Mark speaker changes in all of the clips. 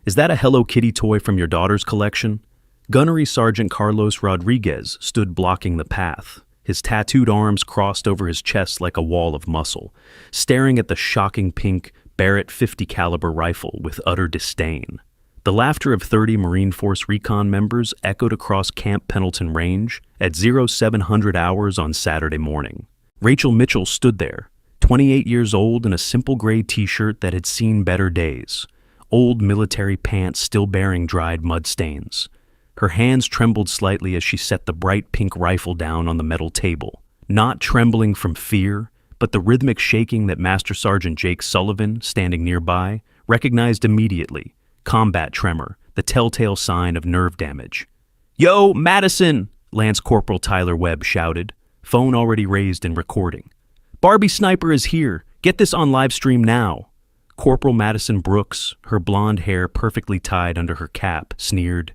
Speaker 1: Is that a Hello Kitty toy from your daughter's collection? Gunnery Sergeant Carlos Rodriguez stood blocking the path, his tattooed arms crossed over his chest like a wall of muscle, staring at the shocking pink Barrett 50 caliber rifle with utter disdain. The laughter of 30 Marine Force Recon members echoed across Camp Pendleton Range at 0700 hours on Saturday morning. Rachel Mitchell stood there, 28 years old in a simple gray t-shirt that had seen better days, old military pants still bearing dried mud stains. Her hands trembled slightly as she set the bright pink rifle down on the metal table, not trembling from fear, but the rhythmic shaking that Master Sergeant Jake Sullivan, standing nearby, recognized immediately. Combat tremor, the telltale sign of nerve damage. "Yo, Madison!" Lance Corporal Tyler Webb shouted, phone already raised and recording. "Barbie Sniper is here. Get this on live stream now." Corporal Madison Brooks, her blonde hair perfectly tied under her cap, sneered,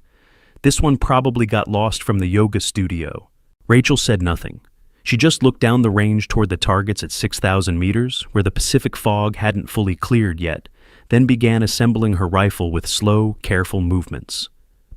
Speaker 1: "This one probably got lost from the yoga studio." Rachel said nothing. She just looked down the range toward the targets at 6,000 meters, where the Pacific fog hadn't fully cleared yet, then began assembling her rifle with slow, careful movements.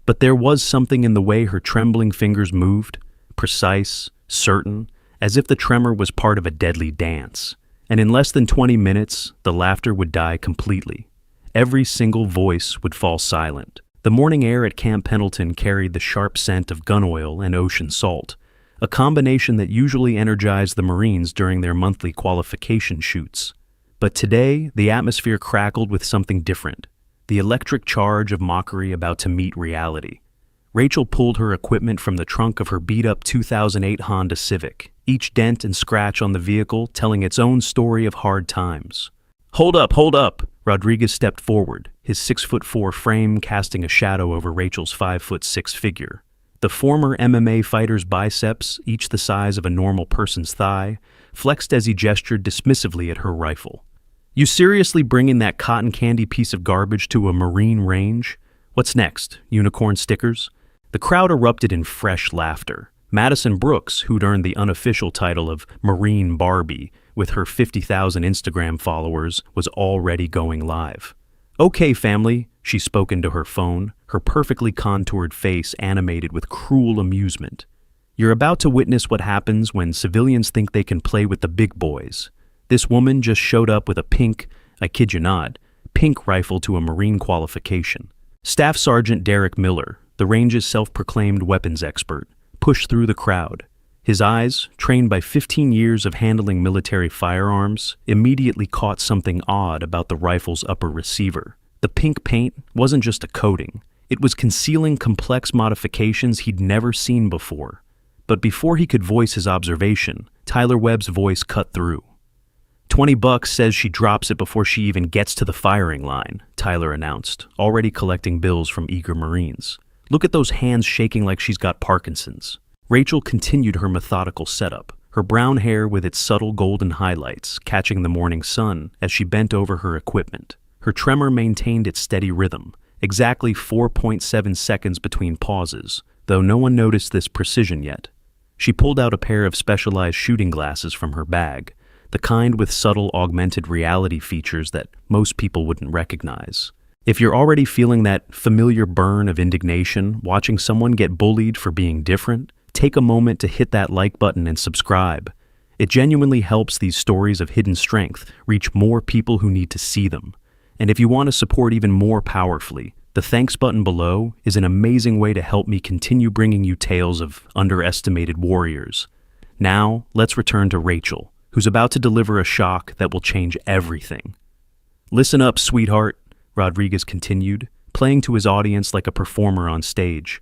Speaker 1: But there was something in the way her trembling fingers moved, precise, certain, as if the tremor was part of a deadly dance. And in less than 20 minutes, the laughter would die completely. Every single voice would fall silent. The morning air at Camp Pendleton carried the sharp scent of gun oil and ocean salt, a combination that usually energized the Marines during their monthly qualification shoots. But today, the atmosphere crackled with something different, the electric charge of mockery about to meet reality. Rachel pulled her equipment from the trunk of her beat-up 2008 Honda Civic, each dent and scratch on the vehicle telling its own story of hard times. Hold up! Rodriguez stepped forward, his 6'4" frame casting a shadow over Rachel's 5'6" figure. The former MMA fighter's biceps, each the size of a normal person's thigh, flexed as he gestured dismissively at her rifle. "You seriously bringing that cotton candy piece of garbage to a Marine range? What's next, unicorn stickers?" The crowd erupted in fresh laughter. Madison Brooks, who'd earned the unofficial title of Marine Barbie, with her 50,000 Instagram followers, was already going live. "Okay, family," she spoke into her phone, her perfectly contoured face animated with cruel amusement. "You're about to witness what happens when civilians think they can play with the big boys. This woman just showed up with a pink, I kid you not, pink rifle to a Marine qualification." Staff Sergeant Derek Miller, the range's self-proclaimed weapons expert, pushed through the crowd. His eyes, trained by 15 years of handling military firearms, immediately caught something odd about the rifle's upper receiver. The pink paint wasn't just a coating. It was concealing complex modifications he'd never seen before. But before he could voice his observation, Tyler Webb's voice cut through. $20 says she drops it before she even gets to the firing line, Tyler announced, already collecting bills from eager Marines. "Look at those hands shaking like she's got Parkinson's." Rachel continued her methodical setup, her brown hair with its subtle golden highlights catching the morning sun as she bent over her equipment. Her tremor maintained its steady rhythm, exactly 4.7 seconds between pauses, though no one noticed this precision yet. She pulled out a pair of specialized shooting glasses from her bag, the kind with subtle augmented reality features that most people wouldn't recognize. If you're already feeling that familiar burn of indignation watching someone get bullied for being different, take a moment to hit that like button and subscribe. It genuinely helps these stories of hidden strength reach more people who need to see them. And if you want to support even more powerfully, the thanks button below is an amazing way to help me continue bringing you tales of underestimated warriors. Now, let's return to Rachel, who's about to deliver a shock that will change everything. "Listen up, sweetheart," Rodriguez continued, playing to his audience like a performer on stage.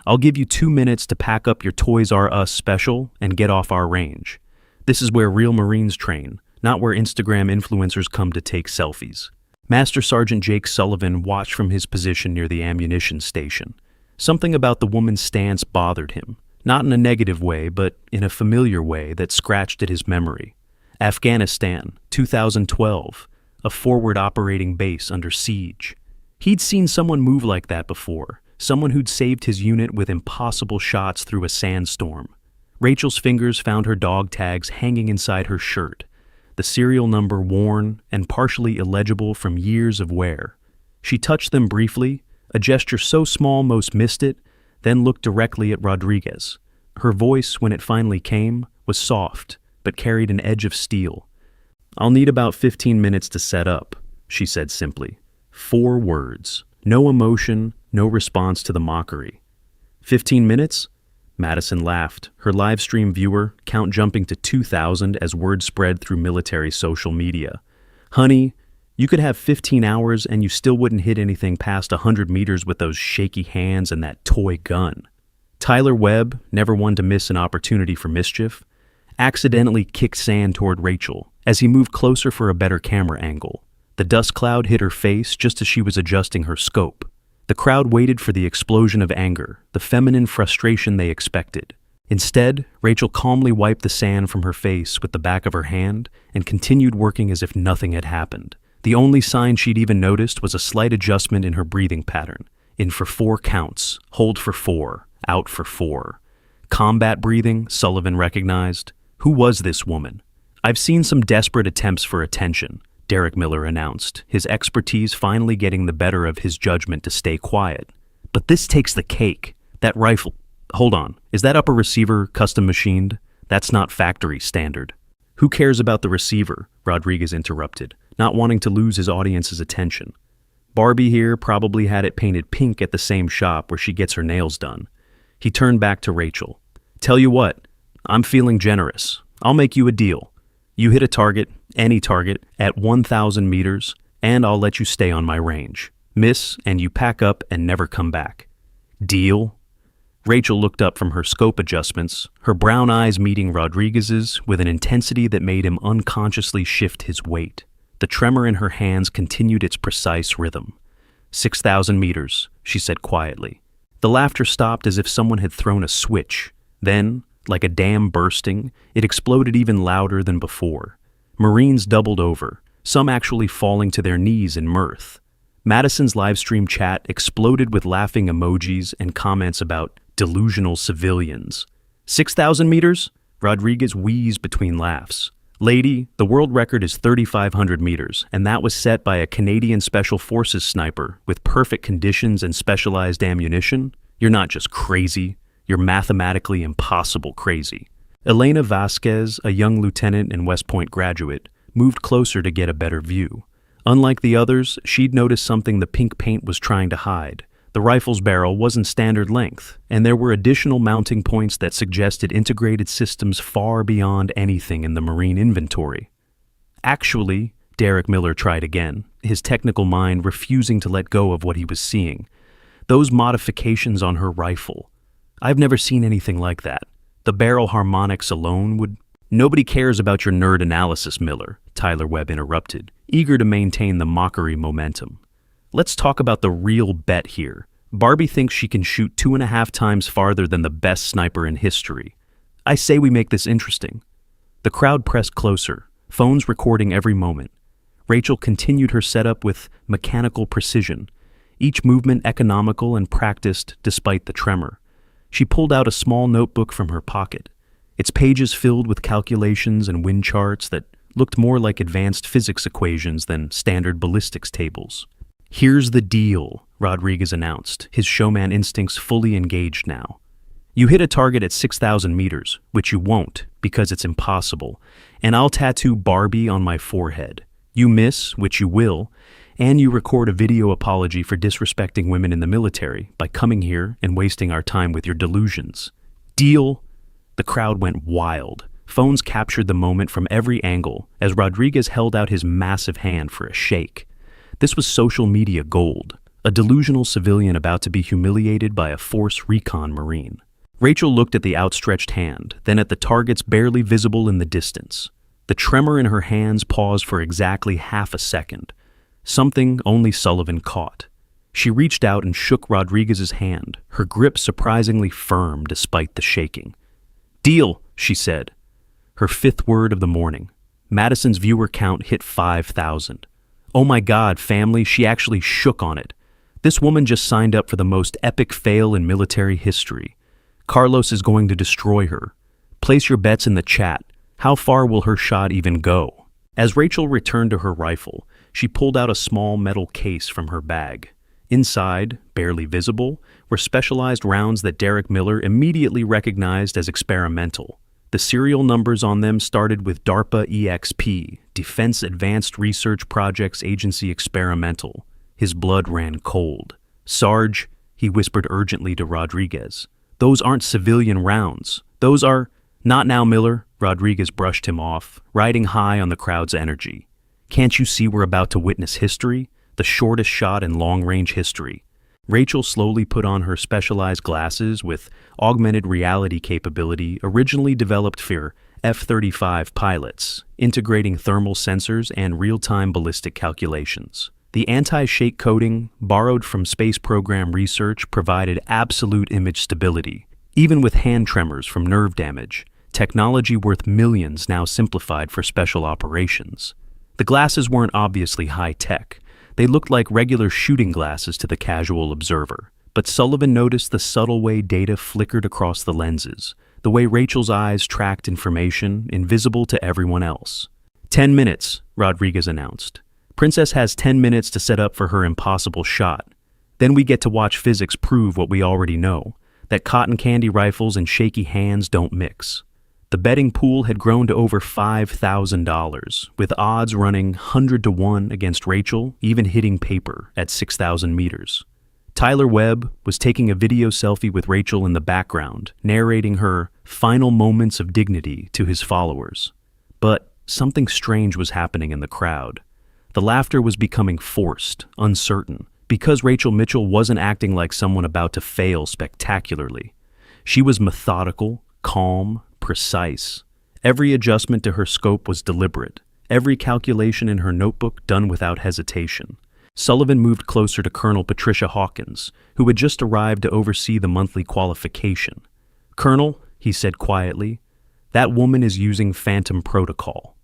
Speaker 1: "I'll give you 2 minutes to pack up your Toys R Us special and get off our range. This is where real Marines train, not where Instagram influencers come to take selfies." Master Sergeant Jake Sullivan watched from his position near the ammunition station. Something about the woman's stance bothered him, not in a negative way, but in a familiar way that scratched at his memory. Afghanistan, 2012, a forward operating base under siege. He'd seen someone move like that before, someone who'd saved his unit with impossible shots through a sandstorm. Rachel's fingers found her dog tags hanging inside her shirt, the serial number worn and partially illegible from years of wear. She touched them briefly, a gesture so small most missed it, then looked directly at Rodriguez. Her voice, when it finally came, was soft, but carried an edge of steel. "I'll need about 15 minutes to set up," she said simply. 4 words. No emotion, no response to the mockery. 15 minutes? Madison laughed, her live stream viewer count jumping to 2,000 as word spread through military social media. "Honey, you could have 15 hours and you still wouldn't hit anything past 100 meters with those shaky hands and that toy gun." Tyler Webb, never one to miss an opportunity for mischief, accidentally kicked sand toward Rachel as he moved closer for a better camera angle. The dust cloud hit her face just as she was adjusting her scope. The crowd waited for the explosion of anger, the feminine frustration they expected. Instead, Rachel calmly wiped the sand from her face with the back of her hand and continued working as if nothing had happened. The only sign she'd even noticed was a slight adjustment in her breathing pattern. In for 4 counts, hold for 4, out for 4. Combat breathing, Sullivan recognized. Who was this woman? "I've seen some desperate attempts for attention," Derek Miller announced, his expertise finally getting the better of his judgment to stay quiet. "But this takes the cake. That rifle... Hold on, is that upper receiver custom machined? That's not factory standard." "Who cares about the receiver?" Rodriguez interrupted, not wanting to lose his audience's attention. "Barbie here probably had it painted pink at the same shop where she gets her nails done." He turned back to Rachel. "Tell you what, I'm feeling generous. I'll make you a deal. You hit a target, any target, at 1,000 meters, and I'll let you stay on my range. Miss, and you pack up and never come back. Deal?" Rachel looked up from her scope adjustments, her brown eyes meeting Rodriguez's with an intensity that made him unconsciously shift his weight. The tremor in her hands continued its precise rhythm. 6,000 meters, she said quietly. The laughter stopped as if someone had thrown a switch. Then, like a dam bursting, it exploded even louder than before. Marines doubled over, some actually falling to their knees in mirth. Madison's livestream chat exploded with laughing emojis and comments about delusional civilians. 6,000 meters? Rodriguez wheezed between laughs. "Lady, the world record is 3,500 meters, and that was set by a Canadian Special Forces sniper with perfect conditions and specialized ammunition. You're not just crazy. You're mathematically impossible crazy." Elena Vasquez, a young lieutenant and West Point graduate, moved closer to get a better view. Unlike the others, she'd noticed something the pink paint was trying to hide. The rifle's barrel wasn't standard length, and there were additional mounting points that suggested integrated systems far beyond anything in the Marine inventory. "Actually," Derek Miller tried again, his technical mind refusing to let go of what he was seeing. "Those modifications on her rifle. I've never seen anything like that. The barrel harmonics alone would..." "Nobody cares about your nerd analysis, Miller," Tyler Webb interrupted, eager to maintain the mockery momentum. "Let's talk about the real bet here. Barbie thinks she can shoot 2.5 times farther than the best sniper in history. I say we make this interesting." The crowd pressed closer, phones recording every moment. Rachel continued her setup with mechanical precision, each movement economical and practiced despite the tremor. She pulled out a small notebook from her pocket, its pages filled with calculations and wind charts that looked more like advanced physics equations than standard ballistics tables. "Here's the deal," Rodriguez announced, his showman instincts fully engaged now. "You hit a target at 6,000 meters, which you won't, because it's impossible, and I'll tattoo Barbie on my forehead. You miss, which you will, and you record a video apology for disrespecting women in the military by coming here and wasting our time with your delusions. Deal?" The crowd went wild. Phones captured the moment from every angle as Rodriguez held out his massive hand for a shake. This was social media gold, a delusional civilian about to be humiliated by a Force Recon Marine. Rachel looked at the outstretched hand, then at the targets barely visible in the distance. The tremor in her hands paused for exactly half a second, something only Sullivan caught. She reached out and shook Rodriguez's hand, her grip surprisingly firm despite the shaking. "Deal," she said, her 5th word of the morning. Madison's viewer count hit 5,000. Oh my God, family, she actually shook on it. This woman just signed up for the most epic fail in military history. Carlos is going to destroy her. Place your bets in the chat. How far will her shot even go? As Rachel returned to her rifle, She pulled out a small metal case from her bag. Inside, barely visible, were specialized rounds that Derek Miller immediately recognized as experimental. The serial numbers on them started with DARPA EXP, Defense Advanced Research Projects Agency Experimental. His blood ran cold. "Sarge," he whispered urgently to Rodriguez, "those aren't civilian rounds. Those are—" "Not now, Miller," Rodriguez brushed him off, riding high on the crowd's energy. "Can't you see we're about to witness history? The shortest shot in long-range history." Rachel slowly put on her specialized glasses with augmented reality capability originally developed for F-35 pilots, integrating thermal sensors and real-time ballistic calculations. The anti-shake coating, borrowed from space program research, provided absolute image stability, even with hand tremors from nerve damage, technology worth millions now simplified for special operations. The glasses weren't obviously high-tech. They looked like regular shooting glasses to the casual observer, but Sullivan noticed the subtle way data flickered across the lenses, the way Rachel's eyes tracked information invisible to everyone else. 10 minutes, Rodriguez announced. Princess has 10 minutes to set up for her impossible shot. Then we get to watch physics prove what we already know, that cotton candy rifles and shaky hands don't mix. The betting pool had grown to over $5,000, with odds running 100 to 1 against Rachel, even hitting paper at 6,000 meters. Tyler Webb was taking a video selfie with Rachel in the background, narrating her final moments of dignity to his followers. But something strange was happening in the crowd. The laughter was becoming forced, uncertain, because Rachel Mitchell wasn't acting like someone about to fail spectacularly. She was methodical, calm, precise. Every adjustment to her scope was deliberate, every calculation in her notebook done without hesitation. Sullivan moved closer to Colonel Patricia Hawkins, who had just arrived to oversee the monthly qualification. "Colonel," he said quietly, "that woman is using Phantom Protocol."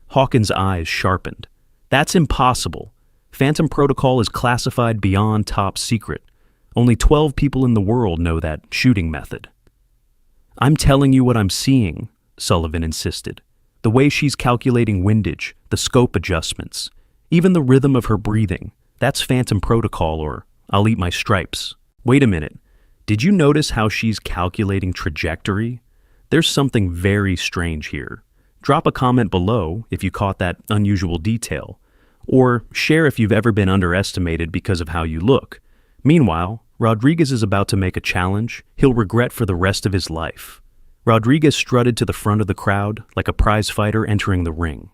Speaker 1: Hawkins' eyes sharpened. "That's impossible. Phantom Protocol is classified beyond top secret. Only 12 people in the world know that shooting method." "I'm telling you what I'm seeing," Sullivan insisted. "The way she's calculating windage, the scope adjustments, even the rhythm of her breathing. That's Phantom Protocol, or I'll eat my stripes." "Wait a minute. Did you notice how she's calculating trajectory? There's something very strange here. Drop a comment below if you caught that unusual detail, or share if you've ever been underestimated because of how you look. Meanwhile, Rodriguez is about to make a challenge he'll regret for the rest of his life. Rodriguez strutted to the front of the crowd like a prize fighter entering the ring.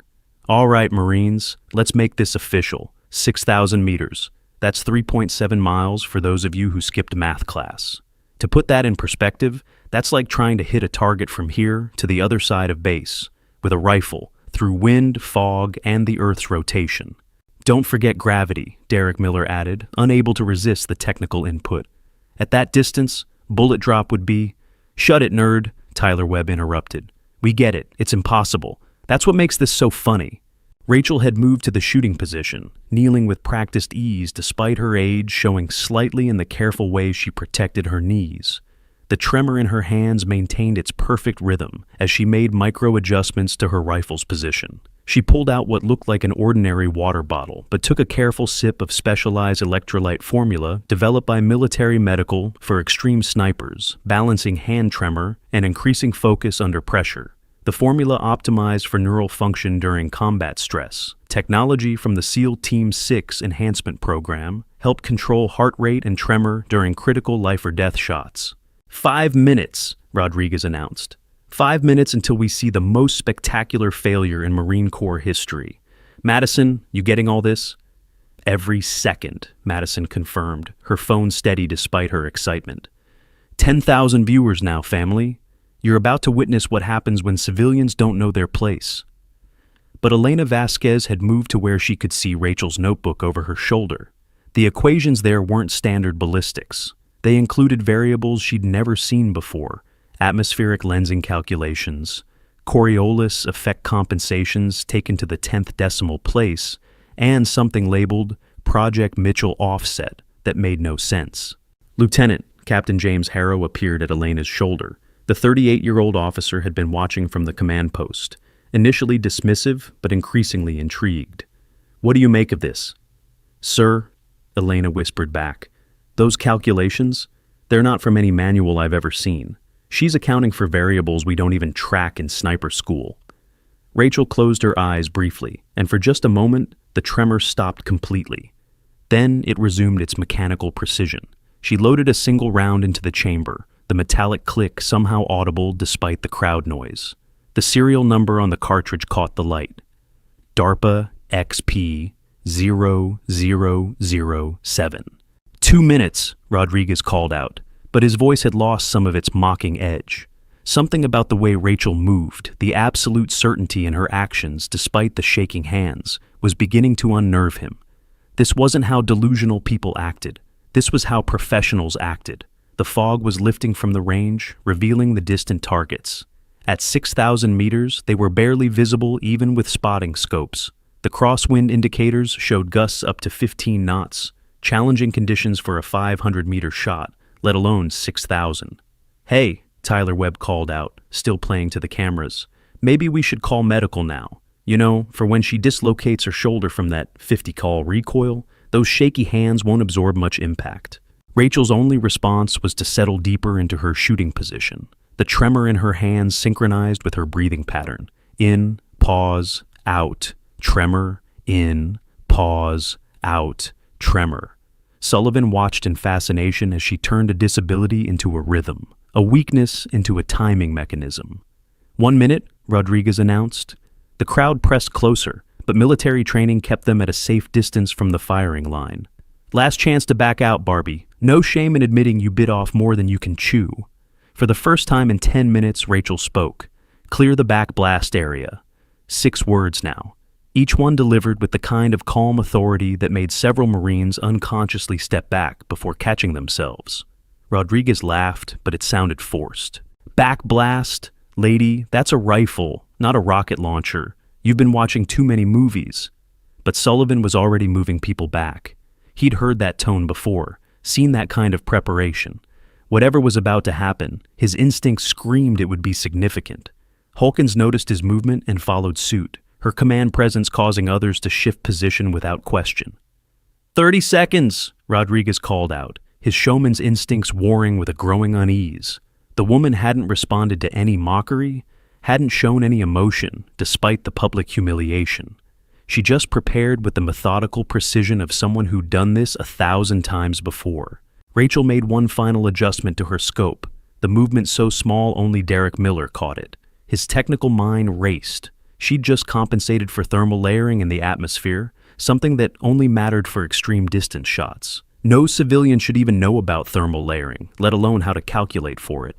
Speaker 1: "All right, Marines, let's make this official. 6,000 meters. That's 3.7 miles for those of you who skipped math class. To put that in perspective, that's like trying to hit a target from here to the other side of base, with a rifle, through wind, fog, and the Earth's rotation. Don't forget gravity," Derek Miller added, unable to resist the technical input. "At that distance, bullet drop would be—" "Shut it, nerd," Tyler Webb interrupted. "We get it. It's impossible. That's what makes this so funny." Rachel had moved to the shooting position, kneeling with practiced ease despite her age showing slightly in the careful way she protected her knees. The tremor in her hands maintained its perfect rhythm as she made micro-adjustments to her rifle's position. She pulled out what looked like an ordinary water bottle, but took a careful sip of specialized electrolyte formula developed by Military Medical for extreme snipers, balancing hand tremor and increasing focus under pressure. The formula optimized for neural function during combat stress. Technology from the SEAL Team 6 enhancement program helped control heart rate and tremor during critical life-or-death shots. 5 minutes, Rodriguez announced. 5 minutes until we see the most spectacular failure in Marine Corps history. Madison, you getting all this? Every second, Madison confirmed, her phone steady despite her excitement. 10,000 viewers now, family. You're about to witness what happens when civilians don't know their place. But Elena Vasquez had moved to where she could see Rachel's notebook over her shoulder. The equations there weren't standard ballistics. They included variables she'd never seen before: atmospheric lensing calculations, Coriolis effect compensations taken to the 10th decimal place, and something labeled Project Mitchell Offset that made no sense. Lieutenant, Captain James Harrow appeared at Elena's shoulder. The 38-year-old officer had been watching from the command post, initially dismissive but increasingly intrigued. What do you make of this? Sir, Elena whispered back, those calculations, they're not from any manual I've ever seen. She's accounting for variables we don't even track in sniper school. Rachel closed her eyes briefly, and for just a moment, the tremor stopped completely. Then it resumed its mechanical precision. She loaded a single round into the chamber, the metallic click somehow audible despite the crowd noise. The serial number on the cartridge caught the light. DARPA XP 0007. 2 minutes, Rodriguez called out, but his voice had lost some of its mocking edge. Something about the way Rachel moved, the absolute certainty in her actions despite the shaking hands, was beginning to unnerve him. This wasn't how delusional people acted. This was how professionals acted. The fog was lifting from the range, revealing the distant targets. At 6,000 meters, they were barely visible even with spotting scopes. The crosswind indicators showed gusts up to 15 knots, challenging conditions for a 500-meter shot, let alone 6,000. Hey, Tyler Webb called out, still playing to the cameras. Maybe we should call medical now. You know, for when she dislocates her shoulder from that 50-cal recoil, those shaky hands won't absorb much impact. Rachel's only response was to settle deeper into her shooting position. The tremor in her hands synchronized with her breathing pattern. In, pause, out, tremor, in, pause, out, tremor. Sullivan watched in fascination as she turned a disability into a rhythm, a weakness into a timing mechanism. 1 minute, Rodriguez announced. The crowd pressed closer, but military training kept them at a safe distance from the firing line. Last chance to back out, Barbie. No shame in admitting you bit off more than you can chew. For the first time in 10 minutes, Rachel spoke. Clear the back blast area. 6 words now. Each one delivered with the kind of calm authority that made several Marines unconsciously step back before catching themselves. Rodriguez laughed, but it sounded forced. Back blast? Lady, that's a rifle, not a rocket launcher. You've been watching too many movies. But Sullivan was already moving people back. He'd heard that tone before, seen that kind of preparation. Whatever was about to happen, his instincts screamed it would be significant. Hawkins noticed his movement and followed suit, her command presence causing others to shift position without question. 30 seconds, Rodriguez called out, his showman's instincts warring with a growing unease. The woman hadn't responded to any mockery, hadn't shown any emotion, despite the public humiliation. She just prepared with the methodical precision of someone who'd done this 1,000 times before. Rachel made one final adjustment to her scope, the movement so small only Derek Miller caught it. His technical mind raced. She'd just compensated for thermal layering in the atmosphere, something that only mattered for extreme distance shots. No civilian should even know about thermal layering, let alone how to calculate for it.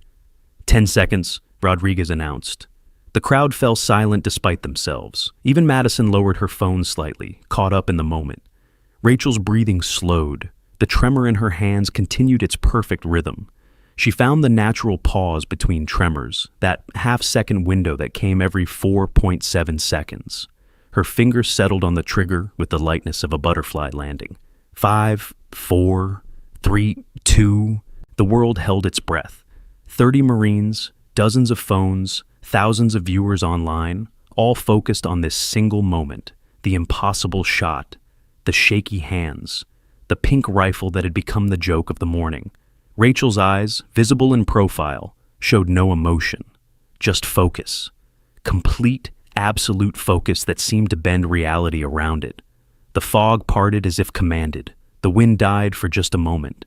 Speaker 1: 10 seconds, Rodriguez announced. The crowd fell silent despite themselves. Even Madison lowered her phone slightly, caught up in the moment. Rachel's breathing slowed. The tremor in her hands continued its perfect rhythm. She found the natural pause between tremors, that half-second window that came every 4.7 seconds. Her fingers settled on the trigger with the lightness of a butterfly landing. 5, 4, 3, 2. The world held its breath. 30 Marines, dozens of phones, thousands of viewers online, all focused on this single moment, the impossible shot, the shaky hands, the pink rifle that had become the joke of the morning. Rachel's eyes, visible in profile, showed no emotion, just focus. Complete, absolute focus that seemed to bend reality around it. The fog parted as if commanded. The wind died for just a moment.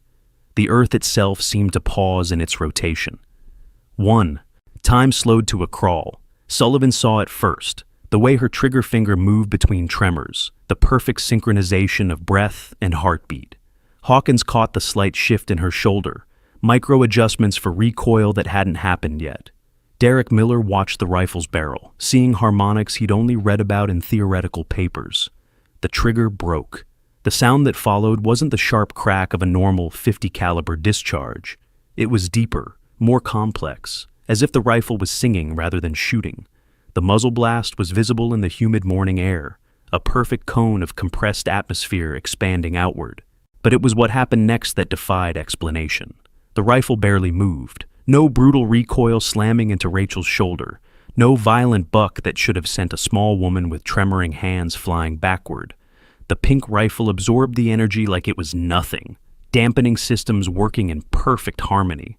Speaker 1: The earth itself seemed to pause in its rotation. 1. Time slowed to a crawl. Sullivan saw it first, the way her trigger finger moved between tremors, the perfect synchronization of breath and heartbeat. Hawkins caught the slight shift in her shoulder, micro-adjustments for recoil that hadn't happened yet. Derek Miller watched the rifle's barrel, seeing harmonics he'd only read about in theoretical papers. The trigger broke. The sound that followed wasn't the sharp crack of a normal .50 caliber discharge. It was deeper, more complex, as if the rifle was singing rather than shooting. The muzzle blast was visible in the humid morning air, a perfect cone of compressed atmosphere expanding outward. But it was what happened next that defied explanation. The rifle barely moved. No brutal recoil slamming into Rachel's shoulder. No violent buck that should have sent a small woman with tremoring hands flying backward. The pink rifle absorbed the energy like it was nothing, dampening systems working in perfect harmony.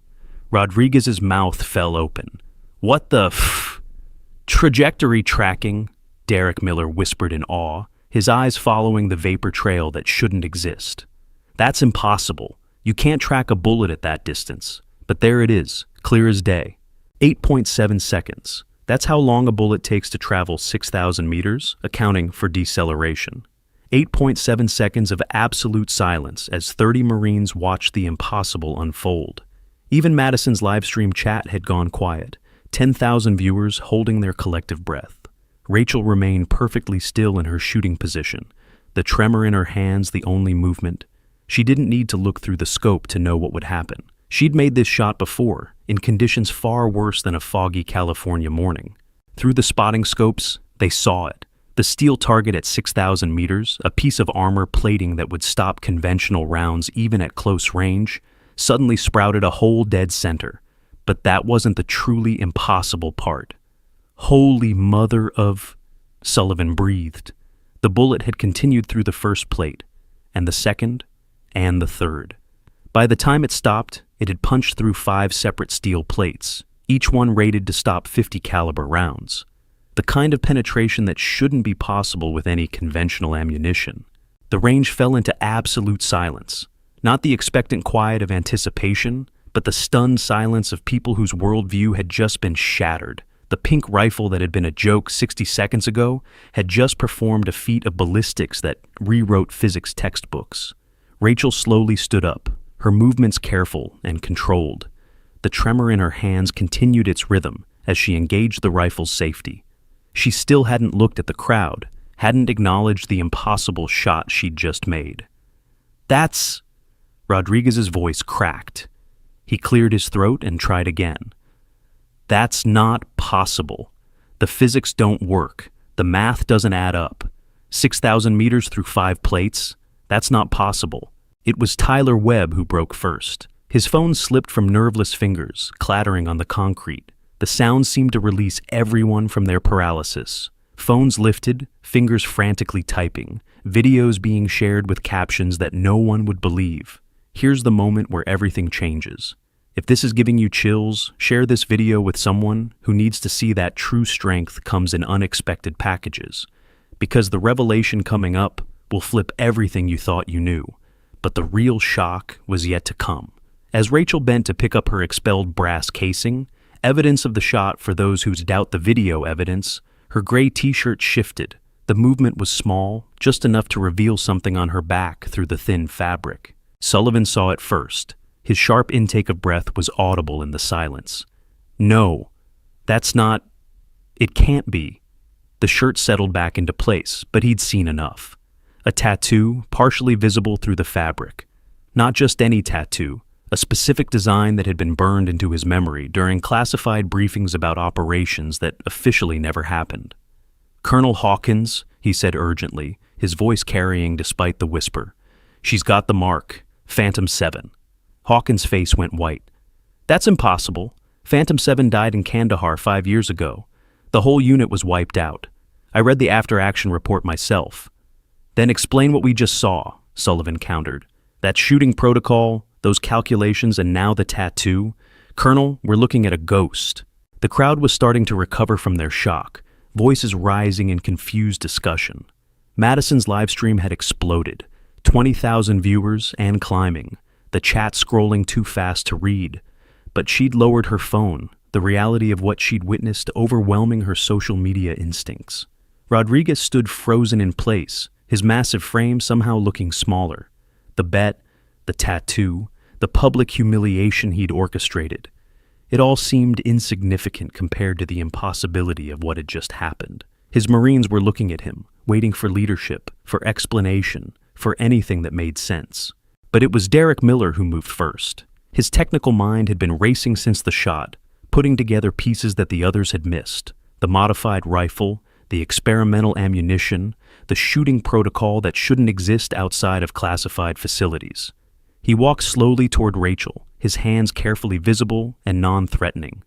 Speaker 1: Rodriguez's mouth fell open. "What the f—" "Trajectory tracking," Derek Miller whispered in awe, his eyes following the vapor trail that shouldn't exist. "That's impossible. You can't track a bullet at that distance. But there it is, clear as day. 8.7 seconds. That's how long a bullet takes to travel 6,000 meters, accounting for deceleration. 8.7 seconds of absolute silence as 30 Marines watched the impossible unfold. Even Madison's livestream chat had gone quiet, 10,000 viewers holding their collective breath. Rachel remained perfectly still in her shooting position, the tremor in her hands the only movement. She didn't need to look through the scope to know what would happen. She'd made this shot before, in conditions far worse than a foggy California morning. Through the spotting scopes, they saw it. The steel target at 6,000 meters, a piece of armor plating that would stop conventional rounds even at close range, suddenly sprouted a hole dead center. But that wasn't the truly impossible part. "Holy mother of—" Sullivan breathed. The bullet had continued through the first plate, and the second, and the third. By the time it stopped, it had punched through 5 separate steel plates, each one rated to stop 50 caliber rounds. The kind of penetration that shouldn't be possible with any conventional ammunition. The range fell into absolute silence. Not the expectant quiet of anticipation, but the stunned silence of people whose worldview had just been shattered. The pink rifle that had been a joke 60 seconds ago had just performed a feat of ballistics that rewrote physics textbooks. Rachel slowly stood up, her movements careful and controlled. The tremor in her hands continued its rhythm as she engaged the rifle's safety. She still hadn't looked at the crowd, hadn't acknowledged the impossible shot she'd just made. "That's—" Rodriguez's voice cracked. He cleared his throat and tried again. "That's not possible. The physics don't work. The math doesn't add up. 6,000 meters through 5 plates? That's not possible." It was Tyler Webb who broke first. His phone slipped from nerveless fingers, clattering on the concrete. The sound seemed to release everyone from their paralysis. Phones lifted, fingers frantically typing, videos being shared with captions that no one would believe. Here's the moment where everything changes. If this is giving you chills, share this video with someone who needs to see that true strength comes in unexpected packages. Because the revelation coming up will flip everything you thought you knew. But the real shock was yet to come. As Rachel bent to pick up her expelled brass casing, evidence of the shot for those who doubt the video evidence, her gray t-shirt shifted. The movement was small, just enough to reveal something on her back through the thin fabric. Sullivan saw it first. His sharp intake of breath was audible in the silence. "No, that's not— it can't be." The shirt settled back into place, but he'd seen enough. A tattoo, partially visible through the fabric. Not just any tattoo, a specific design that had been burned into his memory during classified briefings about operations that officially never happened. "Colonel Hawkins," he said urgently, his voice carrying despite the whisper. "She's got the mark, Phantom 7. Hawkins' face went white. "That's impossible. Phantom 7 died in Kandahar 5 years ago. The whole unit was wiped out. I read the after-action report myself." "Then explain what we just saw," Sullivan countered. "That shooting protocol, those calculations, and now the tattoo. Colonel, we're looking at a ghost." The crowd was starting to recover from their shock, voices rising in confused discussion. Madison's livestream had exploded, 20,000 viewers and climbing, the chat scrolling too fast to read. But she'd lowered her phone, the reality of what she'd witnessed overwhelming her social media instincts. Rodriguez stood frozen in place, his massive frame somehow looking smaller. The bet, the tattoo, the public humiliation he'd orchestrated. It all seemed insignificant compared to the impossibility of what had just happened. His Marines were looking at him, waiting for leadership, for explanation, for anything that made sense. But it was Derek Miller who moved first. His technical mind had been racing since the shot, putting together pieces that the others had missed. The modified rifle, the experimental ammunition, the shooting protocol that shouldn't exist outside of classified facilities. He walked slowly toward Rachel, his hands carefully visible and non-threatening.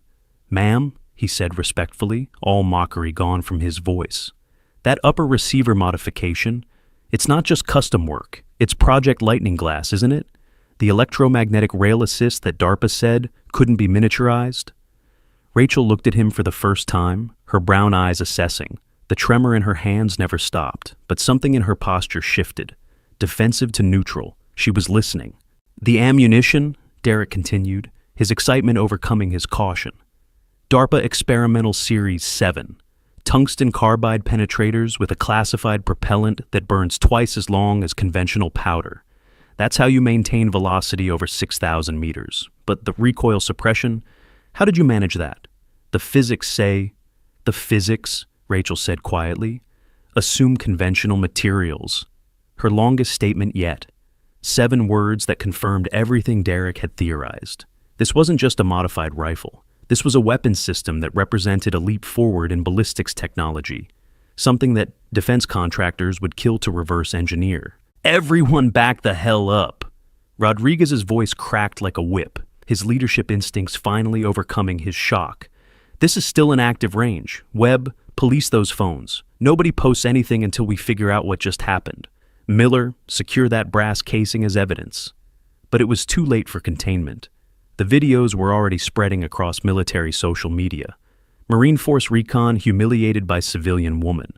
Speaker 1: "Ma'am," he said respectfully, all mockery gone from his voice. "That upper receiver modification, It's not just custom work, it's Project Lightning Glass, isn't it? The electromagnetic rail assist that DARPA said couldn't be miniaturized? Rachel looked at him for the first time, her brown eyes assessing. The tremor in her hands never stopped, but something in her posture shifted. Defensive to neutral, she was listening. The ammunition, Derek continued, his excitement overcoming his caution. DARPA Experimental Series 7. Tungsten carbide penetrators with a classified propellant that burns twice as long as conventional powder. That's how you maintain velocity over 6,000 meters. But the recoil suppression, how did you manage that? The physics say... The physics, Rachel said quietly, assume conventional materials. Her longest statement yet. 7 words that confirmed everything Derek had theorized. This wasn't just a modified rifle. This was a weapons system that represented a leap forward in ballistics technology, something that defense contractors would kill to reverse engineer. Everyone back the hell up! Rodriguez's voice cracked like a whip, his leadership instincts finally overcoming his shock. This is still an active range. Webb, police those phones. Nobody posts anything until we figure out what just happened. Miller, secure that brass casing as evidence. But it was too late for containment. The videos were already spreading across military social media. Marine Force recon humiliated by civilian woman.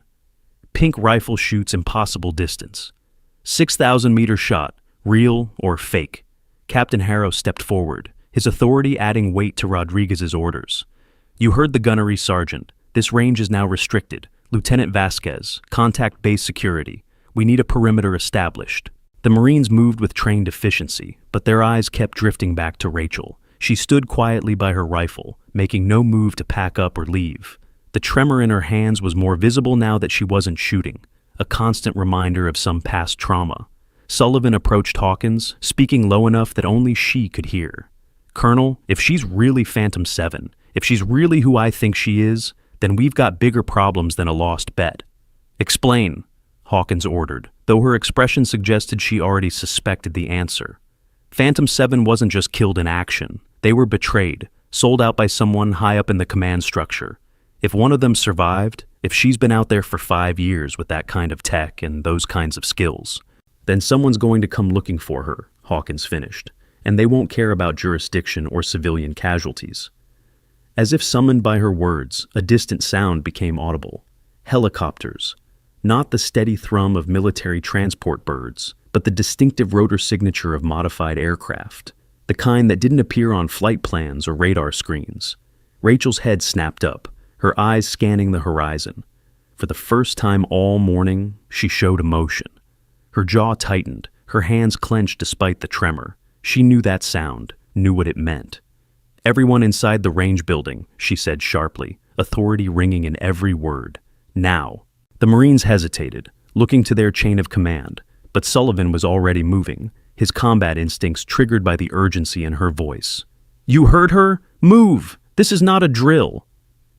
Speaker 1: Pink rifle shoots impossible distance. 6,000-meter shot, real or fake. Captain Harrow stepped forward, his authority adding weight to Rodriguez's orders. You heard the gunnery sergeant. This range is now restricted. Lieutenant Vasquez, contact base security. We need a perimeter established. The Marines moved with trained efficiency, but their eyes kept drifting back to Rachel. She stood quietly by her rifle, making no move to pack up or leave. The tremor in her hands was more visible now that she wasn't shooting, a constant reminder of some past trauma. Sullivan approached Hawkins, speaking low enough that only she could hear. Colonel, if she's really Phantom 7, if she's really who I think she is, then we've got bigger problems than a lost bet. Explain, Hawkins ordered, though her expression suggested she already suspected the answer. Phantom 7 wasn't just killed in action. They were betrayed, sold out by someone high up in the command structure. If one of them survived, if she's been out there for 5 years with that kind of tech and those kinds of skills, then someone's going to come looking for her, Hawkins finished, and they won't care about jurisdiction or civilian casualties. As if summoned by her words, a distant sound became audible. Helicopters. Not the steady thrum of military transport birds, but the distinctive rotor signature of modified aircraft, the kind that didn't appear on flight plans or radar screens. Rachel's head snapped up, her eyes scanning the horizon. For the first time all morning, she showed emotion. Her jaw tightened, her hands clenched despite the tremor. She knew that sound, knew what it meant. Everyone inside the range building, she said sharply, authority ringing in every word. Now. The Marines hesitated, looking to their chain of command, but Sullivan was already moving, his combat instincts triggered by the urgency in her voice. You heard her? Move! This is not a drill!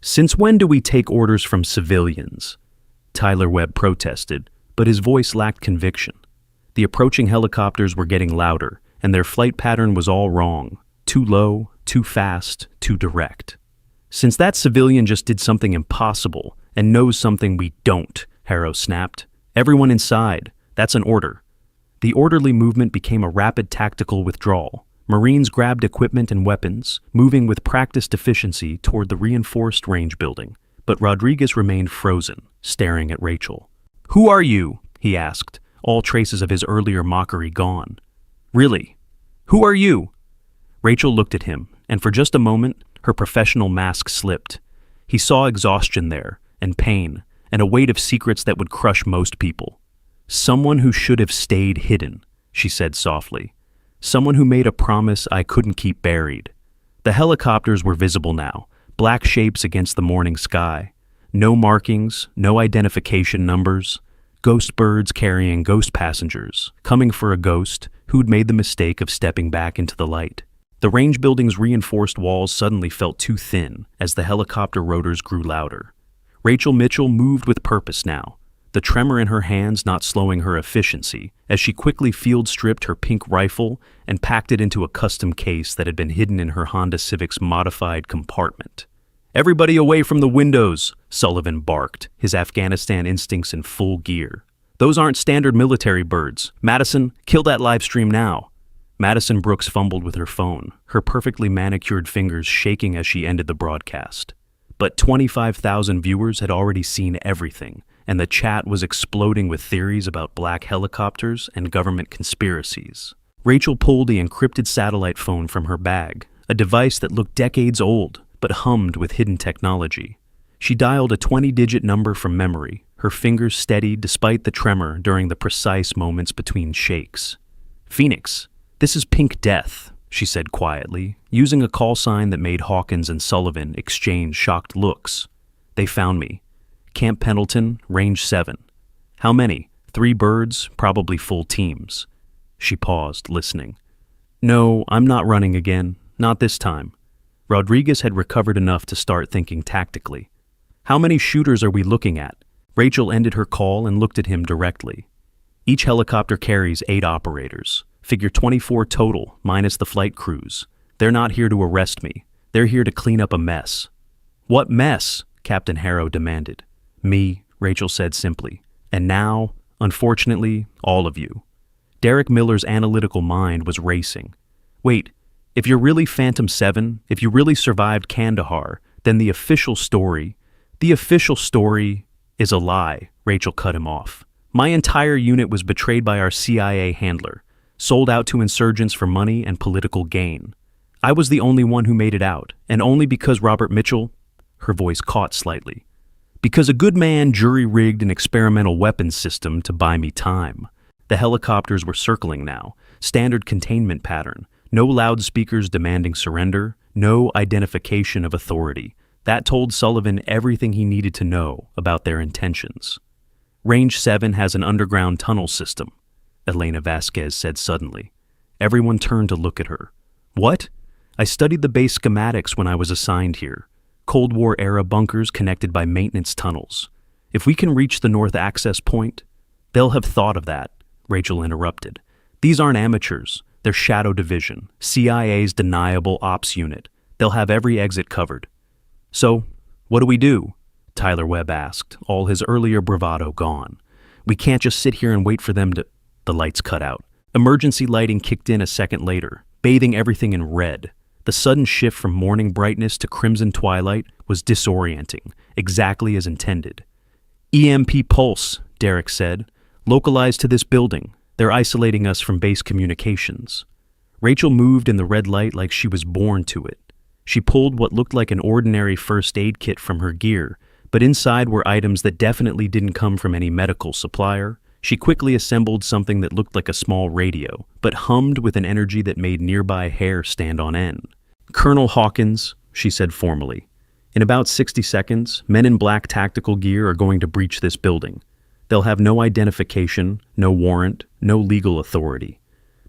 Speaker 1: Since when do we take orders from civilians? Tyler Webb protested, but his voice lacked conviction. The approaching helicopters were getting louder, and their flight pattern was all wrong. Too low, too fast, too direct. Since that civilian just did something impossible, and knows something we don't, Harrow snapped. Everyone inside. That's an order. The orderly movement became a rapid tactical withdrawal. Marines grabbed equipment and weapons, moving with practiced efficiency toward the reinforced range building. But Rodriguez remained frozen, staring at Rachel. Who are you? He asked, all traces of his earlier mockery gone. Really? Who are you? Rachel looked at him, and for just a moment, her professional mask slipped. He saw exhaustion there, and pain, and a weight of secrets that would crush most people. Someone who should have stayed hidden, she said softly. Someone who made a promise I couldn't keep buried. The helicopters were visible now, black shapes against the morning sky. No markings, no identification numbers. Ghost birds carrying ghost passengers, coming for a ghost who'd made the mistake of stepping back into the light. The range building's reinforced walls suddenly felt too thin as the helicopter rotors grew louder. Rachel Mitchell moved with purpose now, the tremor in her hands not slowing her efficiency, as she quickly field-stripped her pink rifle and packed it into a custom case that had been hidden in her Honda Civic's modified compartment. Everybody away from the windows, Sullivan barked, his Afghanistan instincts in full gear. Those aren't standard military birds. Madison, kill that live stream now. Madison Brooks fumbled with her phone, her perfectly manicured fingers shaking as she ended the broadcast. But 25,000 viewers had already seen everything, and the chat was exploding with theories about black helicopters and government conspiracies. Rachel pulled the encrypted satellite phone from her bag, a device that looked decades old, but hummed with hidden technology. She dialed a 20-digit number from memory, her fingers steady despite the tremor during the precise moments between shakes. "Phoenix, this is Pink Death," she said quietly, using a call sign that made Hawkins and Sullivan exchange shocked looks. "They found me. Camp Pendleton, Range 7. How many? 3 birds, probably full teams." She paused, listening. "No, I'm not running again. Not this time." Rodriguez had recovered enough to start thinking tactically. "How many shooters are we looking at?" Rachel ended her call and looked at him directly. "Each helicopter carries 8 operators. Figure 24 total, minus the flight crews. They're not here to arrest me. They're here to clean up a mess." "What mess?" Captain Harrow demanded. "Me," Rachel said simply. "And now, unfortunately, all of you." Derek Miller's analytical mind was racing. "Wait, if you're really Phantom 7, if you really survived Kandahar, then the official story is a lie," Rachel cut him off. "My entire unit was betrayed by our CIA handler, sold out to insurgents for money and political gain. I was the only one who made it out, and only because Robert Mitchell—" her voice caught slightly. "Because a good man jury-rigged an experimental weapons system to buy me time." The helicopters were circling now, standard containment pattern, no loudspeakers demanding surrender, no identification of authority. That told Sullivan everything he needed to know about their intentions. "Range 7 has an underground tunnel system," Elena Vasquez said suddenly. Everyone turned to look at her. "What?" "I studied the base schematics when I was assigned here. Cold War-era bunkers connected by maintenance tunnels. If we can reach the north access point—" "They'll have thought of that," Rachel interrupted. "These aren't amateurs. They're Shadow Division, CIA's deniable ops unit. They'll have every exit covered." "So, what do we do?" Tyler Webb asked, all his earlier bravado gone. "We can't just sit here and wait for them to—" The lights cut out. Emergency lighting kicked in a second later, bathing everything in red. The sudden shift from morning brightness to crimson twilight was disorienting, exactly as intended. "EMP pulse," Derek said. "Localized to this building. They're isolating us from base communications." Rachel moved in the red light like she was born to it. She pulled what looked like an ordinary first aid kit from her gear, but inside were items that definitely didn't come from any medical supplier. She quickly assembled something that looked like a small radio, but hummed with an energy that made nearby hair stand on end. "Colonel Hawkins," she said formally. "In about 60 seconds, men in black tactical gear are going to breach this building. They'll have no identification, no warrant, no legal authority.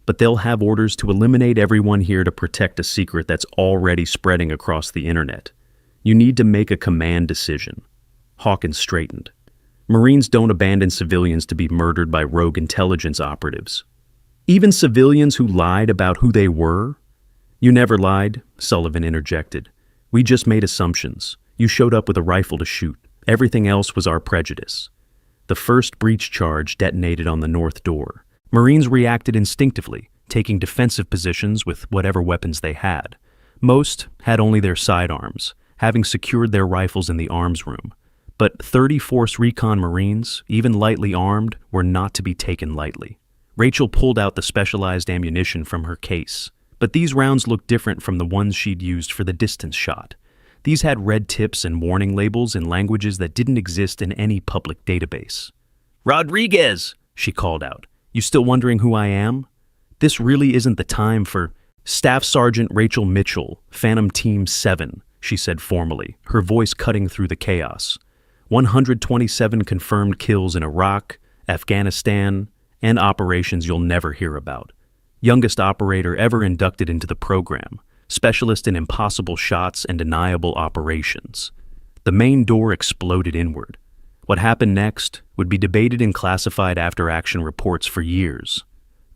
Speaker 1: But they'll have orders to eliminate everyone here to protect a secret that's already spreading across the internet. You need to make a command decision." Hawkins straightened. "Marines don't abandon civilians to be murdered by rogue intelligence operatives. Even civilians who lied about who they were?" "You never lied," Sullivan interjected. "We just made assumptions. You showed up with a rifle to shoot. Everything else was our prejudice." The first breach charge detonated on the north door. Marines reacted instinctively, taking defensive positions with whatever weapons they had. Most had only their sidearms, having secured their rifles in the arms room. But 30 Force Recon Marines, even lightly armed, were not to be taken lightly. Rachel pulled out the specialized ammunition from her case, but these rounds looked different from the ones she'd used for the distance shot. These had red tips and warning labels in languages that didn't exist in any public database. "Rodriguez!" she called out. "You still wondering who I am? This really isn't the time for—" "Staff Sergeant Rachel Mitchell, Phantom Team 7, she said formally, her voice cutting through the chaos. 127 confirmed kills in Iraq, Afghanistan, and operations you'll never hear about. Youngest operator ever inducted into the program, specialist in impossible shots and deniable operations. The main door exploded inward. What happened next would be debated in classified after-action reports for years.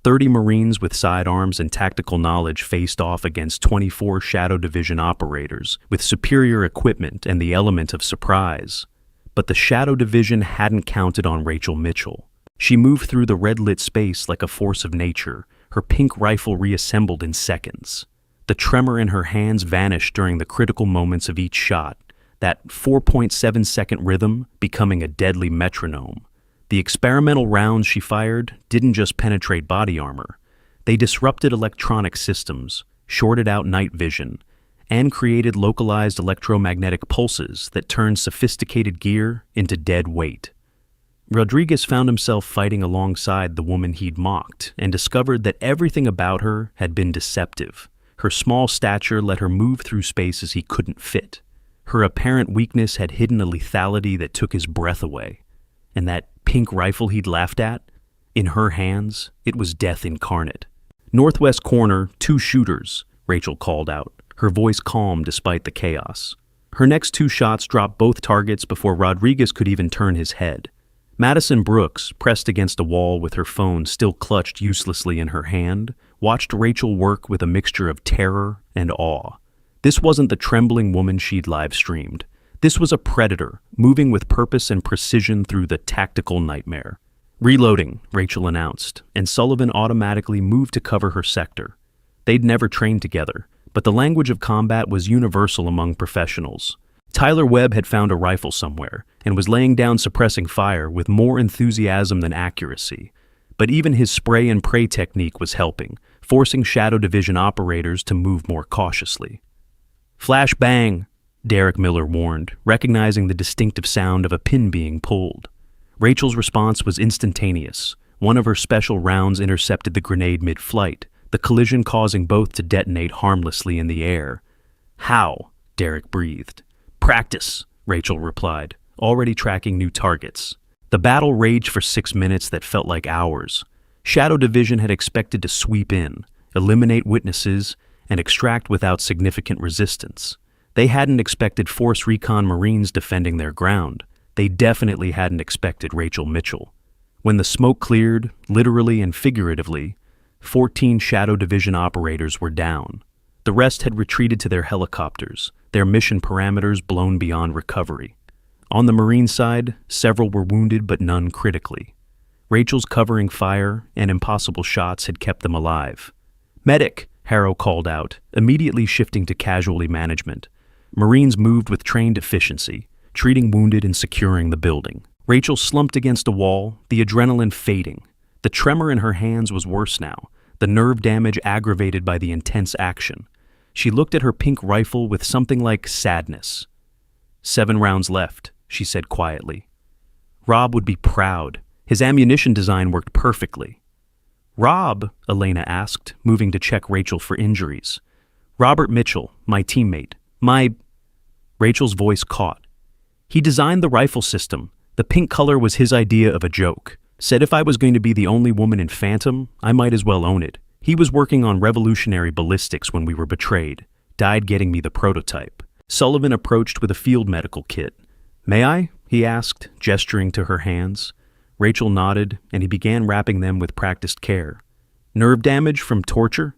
Speaker 1: 30 Marines with sidearms and tactical knowledge faced off against 24 Shadow Division operators with superior equipment and the element of surprise. But the Shadow Division hadn't counted on Rachel Mitchell. She moved through the red-lit space like a force of nature, her pink rifle reassembled in seconds. The tremor in her hands vanished during the critical moments of each shot, that 4.7-second rhythm becoming a deadly metronome. The experimental rounds she fired didn't just penetrate body armor. They disrupted electronic systems, shorted out night vision, and created localized electromagnetic pulses that turned sophisticated gear into dead weight. Rodriguez found himself fighting alongside the woman he'd mocked and discovered that everything about her had been deceptive. Her small stature let her move through spaces he couldn't fit. Her apparent weakness had hidden a lethality that took his breath away. And that pink rifle he'd laughed at? In her hands, it was death incarnate. "Northwest corner, 2 shooters," Rachel called out, her voice calm despite the chaos. Her next 2 shots dropped both targets before Rodriguez could even turn his head. Madison Brooks, pressed against a wall with her phone still clutched uselessly in her hand, watched Rachel work with a mixture of terror and awe. This wasn't the trembling woman she'd live-streamed. This was a predator, moving with purpose and precision through the tactical nightmare. "Reloading," Rachel announced, and Sullivan automatically moved to cover her sector. They'd never trained together, but the language of combat was universal among professionals. Tyler Webb had found a rifle somewhere and was laying down suppressing fire with more enthusiasm than accuracy. But even his spray and pray technique was helping, forcing Shadow Division operators to move more cautiously. "Flash bang," Derek Miller warned, recognizing the distinctive sound of a pin being pulled. Rachel's response was instantaneous. One of her special rounds intercepted the grenade mid-flight, the collision causing both to detonate harmlessly in the air. "How?" Derek breathed. "Practice," Rachel replied, already tracking new targets. The battle raged for 6 minutes that felt like hours. Shadow Division had expected to sweep in, eliminate witnesses, and extract without significant resistance. They hadn't expected Force Recon Marines defending their ground. They definitely hadn't expected Rachel Mitchell. When the smoke cleared, literally and figuratively, 14 Shadow Division operators were down. The rest had retreated to their helicopters, their mission parameters blown beyond recovery. On the Marine side, several were wounded but none critically. Rachel's covering fire and impossible shots had kept them alive. "Medic," Harrow called out, immediately shifting to casualty management. Marines moved with trained efficiency, treating wounded and securing the building. Rachel slumped against a wall, the adrenaline fading. The tremor in her hands was worse now, the nerve damage aggravated by the intense action. She looked at her pink rifle with something like sadness. 7 rounds left, she said quietly. Rob would be proud. His ammunition design worked perfectly. "Rob?" Elena asked, moving to check Rachel for injuries. "Robert Mitchell, my teammate. Rachel's voice caught. "He designed the rifle system. The pink color was his idea of a joke. Said if I was going to be the only woman in Phantom, I might as well own it. He was working on revolutionary ballistics when we were betrayed. Died getting me the prototype." Sullivan approached with a field medical kit. "May I?" he asked, gesturing to her hands. Rachel nodded, and he began wrapping them with practiced care. "Nerve damage from torture?"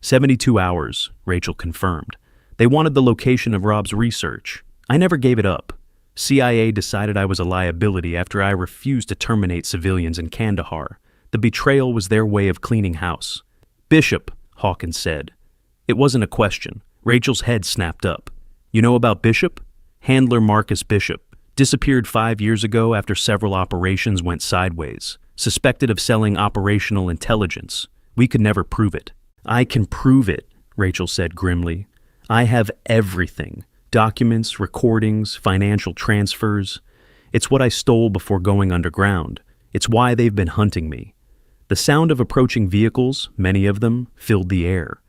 Speaker 1: 72 hours, Rachel confirmed. "They wanted the location of Rob's research. I never gave it up. CIA decided I was a liability after I refused to terminate civilians in Kandahar. The betrayal was their way of cleaning house." "Bishop," Hawkins said. It wasn't a question. Rachel's head snapped up. "You know about Bishop?" "Handler Marcus Bishop. Disappeared 5 years ago after several operations went sideways. Suspected of selling operational intelligence. We could never prove it." "I can prove it," Rachel said grimly. "I have everything. Documents, recordings, financial transfers. It's what I stole before going underground. It's why they've been hunting me." The sound of approaching vehicles, many of them, filled the air.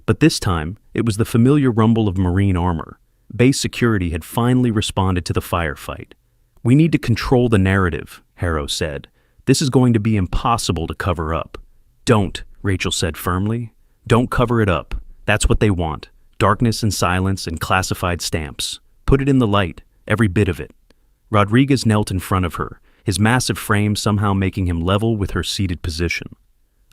Speaker 1: But this time, it was the familiar rumble of Marine armor. Base security had finally responded to the firefight. "We need to control the narrative," Harrow said. "This is going to be impossible to cover up." "Don't," Rachel said firmly. "Don't cover it up. That's what they want. Darkness and silence and classified stamps. Put it in the light, every bit of it." Rodriguez knelt in front of her, his massive frame somehow making him level with her seated position.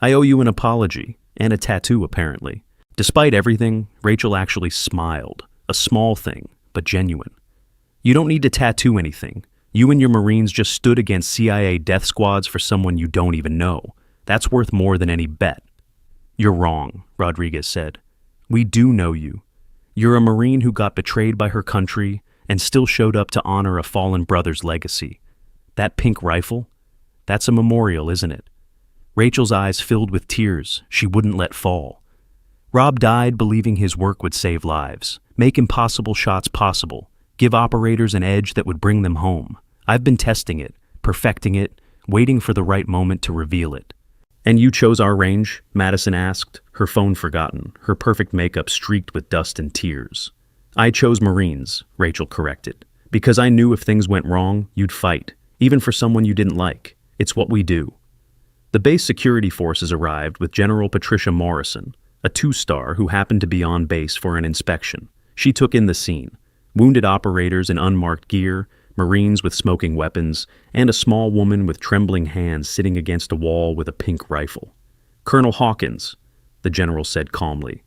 Speaker 1: "I owe you an apology, and a tattoo apparently." Despite everything, Rachel actually smiled. A small thing, but genuine. "You don't need to tattoo anything. You and your Marines just stood against CIA death squads for someone you don't even know. That's worth more than any bet. You're wrong, Rodriguez said. We do know you. You're a Marine who got betrayed by her country and still showed up to honor a fallen brother's legacy. That pink rifle? That's a memorial, isn't it? Rachel's eyes filled with tears she wouldn't let fall. Rob died believing his work would save lives, make impossible shots possible, give operators an edge that would bring them home. I've been testing it, perfecting it, waiting for the right moment to reveal it. And you chose our range? Madison asked, her phone forgotten, her perfect makeup streaked with dust and tears. I chose Marines, Rachel corrected, because I knew if things went wrong, you'd fight, even for someone you didn't like. It's what we do. The base security forces arrived with General Patricia Morrison, a 2-star who happened to be on base for an inspection. She took in the scene. Wounded operators in unmarked gear, Marines with smoking weapons, and a small woman with trembling hands sitting against a wall with a pink rifle. Colonel Hawkins, the general said calmly,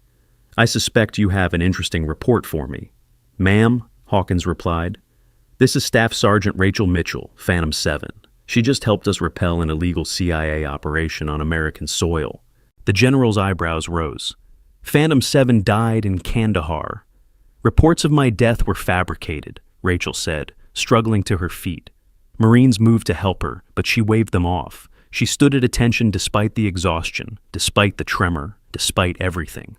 Speaker 1: I suspect you have an interesting report for me. Ma'am, Hawkins replied, this is Staff Sergeant Rachel Mitchell, Phantom 7. She just helped us repel an illegal CIA operation on American soil. The general's eyebrows rose. Phantom 7 died in Kandahar. Reports of my death were fabricated, Rachel said, struggling to her feet. Marines moved to help her, but she waved them off. She stood at attention despite the exhaustion, despite the tremor, despite everything.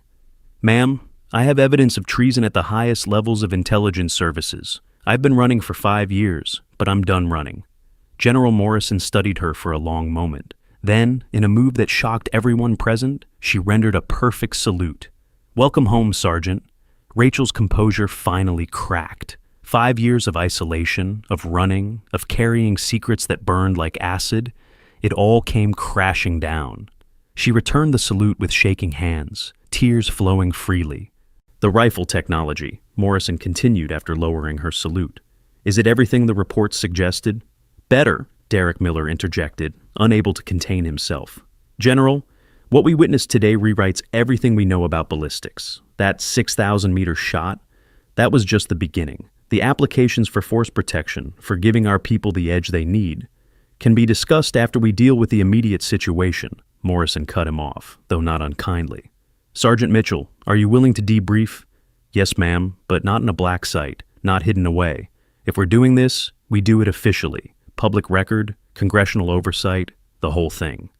Speaker 1: Ma'am, I have evidence of treason at the highest levels of intelligence services. I've been running for 5 years, but I'm done running. General Morrison studied her for a long moment. Then, in a move that shocked everyone present, she rendered a perfect salute. Welcome home, Sergeant. Rachel's composure finally cracked. 5 years of isolation, of running, of carrying secrets that burned like acid, it all came crashing down. She returned the salute with shaking hands, tears flowing freely. The rifle technology, Morrison continued after lowering her salute. Is it everything the reports suggested? Better, Derek Miller interjected, unable to contain himself. General, what we witnessed today rewrites everything we know about ballistics. That 6,000-meter shot, that was just the beginning. The applications for force protection, for giving our people the edge they need, can be discussed after we deal with the immediate situation. Morrison cut him off, though not unkindly. Sergeant Mitchell, are you willing to debrief? Yes, ma'am, but not in a black site, not hidden away. If we're doing this, we do it officially. Public record, congressional oversight, the whole thing.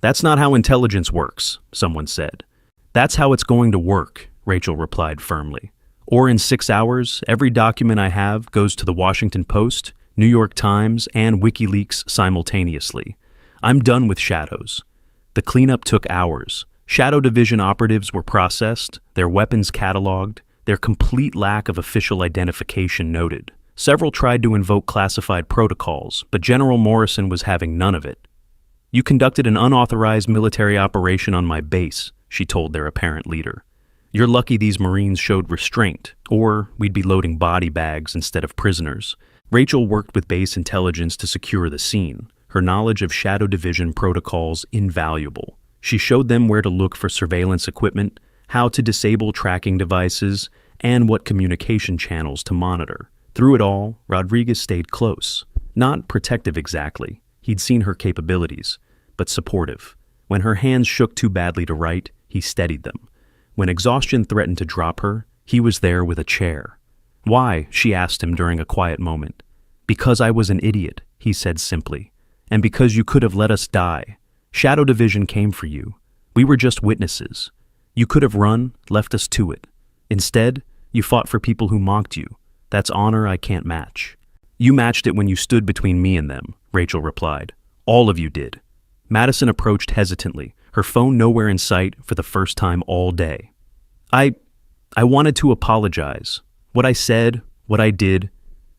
Speaker 1: That's not how intelligence works, someone said. That's how it's going to work, Rachel replied firmly. Or in 6 hours, every document I have goes to the Washington Post, New York Times, and WikiLeaks simultaneously. I'm done with shadows. The cleanup took hours. Shadow Division operatives were processed, their weapons cataloged, their complete lack of official identification noted. Several tried to invoke classified protocols, but General Morrison was having none of it. You conducted an unauthorized military operation on my base, she told their apparent leader. You're lucky these Marines showed restraint, or we'd be loading body bags instead of prisoners. Rachel worked with base intelligence to secure the scene, her knowledge of Shadow Division protocols invaluable. She showed them where to look for surveillance equipment, how to disable tracking devices, and what communication channels to monitor. Through it all, Rodriguez stayed close. Not protective exactly, he'd seen her capabilities, but supportive. When her hands shook too badly to write, he steadied them. When exhaustion threatened to drop her, he was there with a chair. Why? She asked him during a quiet moment. Because I was an idiot, he said simply. And because you could have let us die. Shadow Division came for you. We were just witnesses. You could have run, left us to it. Instead, you fought for people who mocked you. That's honor I can't match. You matched it when you stood between me and them, Rachel replied. All of you did. Madison approached hesitantly, her phone nowhere in sight for the first time all day. I wanted to apologize. What I said, what I did.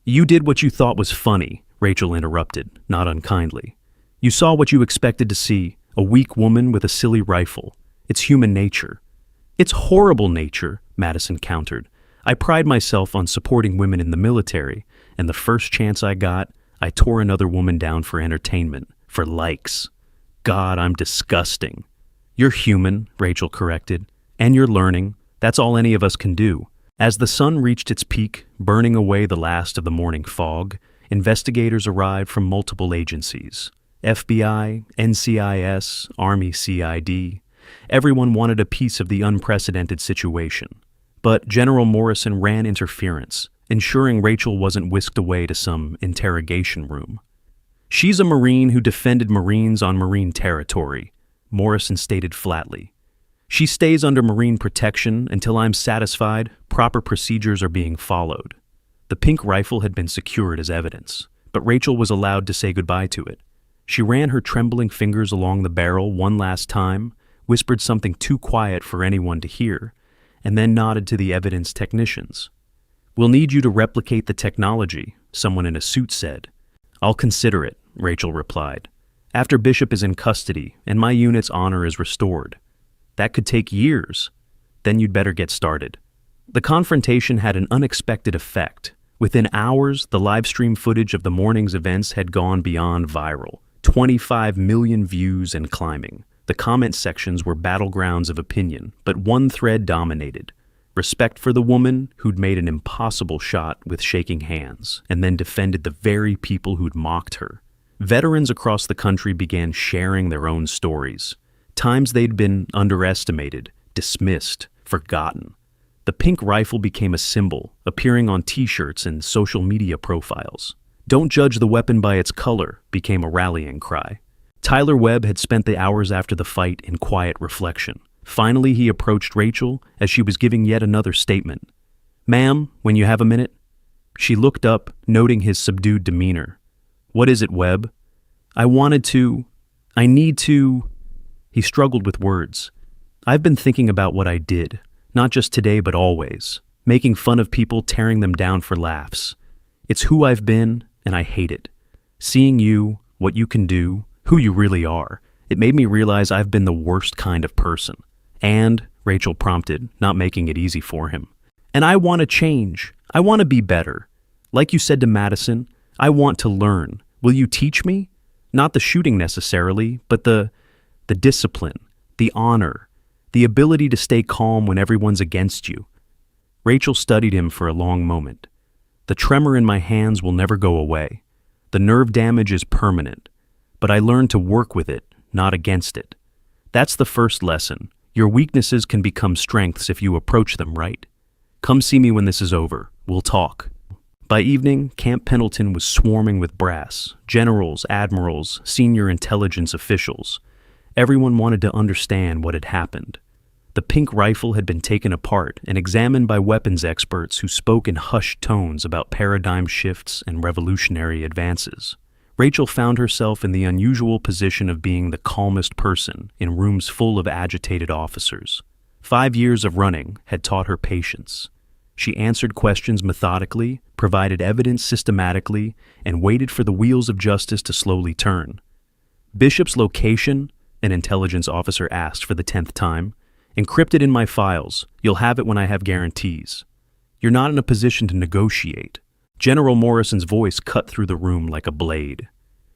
Speaker 1: You did what you thought was funny, Rachel interrupted, not unkindly. You saw what you expected to see, a weak woman with a silly rifle. It's human nature. It's horrible nature, Madison countered. I pride myself on supporting women in the military, and the first chance I got, I tore another woman down for entertainment, for likes. God, I'm disgusting. You're human, Rachel corrected, and you're learning. That's all any of us can do. As the sun reached its peak, burning away the last of the morning fog, Investigators arrived from multiple agencies: FBI, NCIS, Army CID. Everyone wanted a piece of the unprecedented situation. But General Morrison ran interference, ensuring Rachel wasn't whisked away to some interrogation room. "She's a Marine who defended Marines on Marine territory," Morrison stated flatly. "She stays under Marine protection until I'm satisfied proper procedures are being followed." The pink rifle had been secured as evidence, but Rachel was allowed to say goodbye to it. She ran her trembling fingers along the barrel one last time, whispered something too quiet for anyone to hear, and then nodded to the evidence technicians. "We'll need you to replicate the technology," someone in a suit said. "I'll consider it," Rachel replied. "After Bishop is in custody and my unit's honor is restored. That could take years. Then you'd better get started." The confrontation had an unexpected effect. Within hours, the live stream footage of the morning's events had gone beyond viral. 25 million views and climbing. The comment sections were battlegrounds of opinion, but one thread dominated: respect for the woman who'd made an impossible shot with shaking hands, and then defended the very people who'd mocked her. Veterans across the country began sharing their own stories, times they'd been underestimated, dismissed, forgotten. The pink rifle became a symbol, appearing on t-shirts and social media profiles. "Don't judge the weapon by its color," became a rallying cry. Tyler Webb had spent the hours after the fight in quiet reflection. Finally, he approached Rachel as she was giving yet another statement. "Ma'am, when you have a minute?" She looked up, noting his subdued demeanor. "What is it, Webb?" I need to... He struggled with words. "I've been thinking about what I did. Not just today, but always. Making fun of people, tearing them down for laughs. It's who I've been, and I hate it. Seeing you, what you can do, who you really are, it made me realize I've been the worst kind of person. And," Rachel prompted, not making it easy for him, "and I want to change. I want to be better. Like you said to Madison, I want to learn. Will you teach me? Not the shooting necessarily, but the discipline, the honor, the ability to stay calm when everyone's against you." Rachel studied him for a long moment. "The tremor in my hands will never go away. The nerve damage is permanent. But I learned to work with it, not against it. That's the first lesson. Your weaknesses can become strengths if you approach them right. Come see me when this is over. We'll talk." By evening, Camp Pendleton was swarming with brass, generals, admirals, senior intelligence officials. Everyone wanted to understand what had happened. The pink rifle had been taken apart and examined by weapons experts who spoke in hushed tones about paradigm shifts and revolutionary advances. Rachel found herself in the unusual position of being the calmest person in rooms full of agitated officers. 5 years of running had taught her patience. She answered questions methodically, provided evidence systematically, and waited for the wheels of justice to slowly turn. "Bishop's location?" an intelligence officer asked for the 10th time. "Encrypted in my files. You'll have it when I have guarantees." "You're not in a position to negotiate." General Morrison's voice cut through the room like a blade.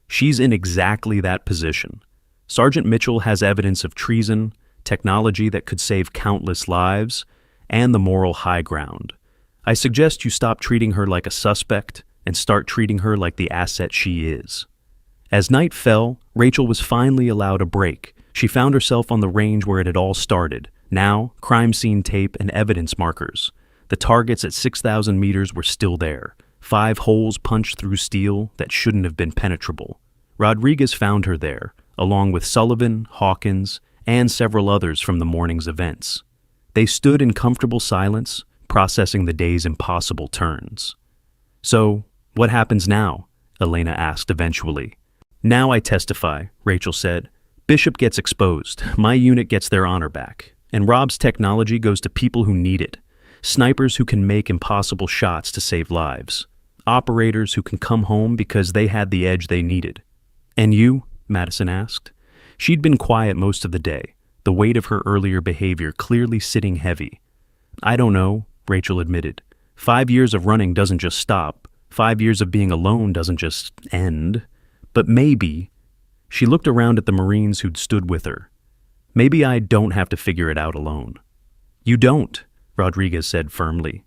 Speaker 1: "She's in exactly that position. Sergeant Mitchell has evidence of treason, technology that could save countless lives, and the moral high ground. I suggest you stop treating her like a suspect and start treating her like the asset she is." As night fell, Rachel was finally allowed a break. She found herself on the range where it had all started. Now, crime scene tape and evidence markers. The targets at 6,000 meters were still there. 5 holes punched through steel that shouldn't have been penetrable. Rodriguez found her there, along with Sullivan, Hawkins, and several others from the morning's events. They stood in comfortable silence, processing the day's impossible turns. "So, what happens now?" Elena asked eventually. "Now I testify," Rachel said. "Bishop gets exposed, my unit gets their honor back, and Rob's technology goes to people who need it. Snipers who can make impossible shots to save lives. Operators who can come home because they had the edge they needed." "And you?" Madison asked. She'd been quiet most of the day, the weight of her earlier behavior clearly sitting heavy. "I don't know," Rachel admitted. 5 years of running doesn't just stop. 5 years of being alone doesn't just end. But maybe," she looked around at the Marines who'd stood with her, "maybe I don't have to figure it out alone." "You don't," Rodriguez said firmly.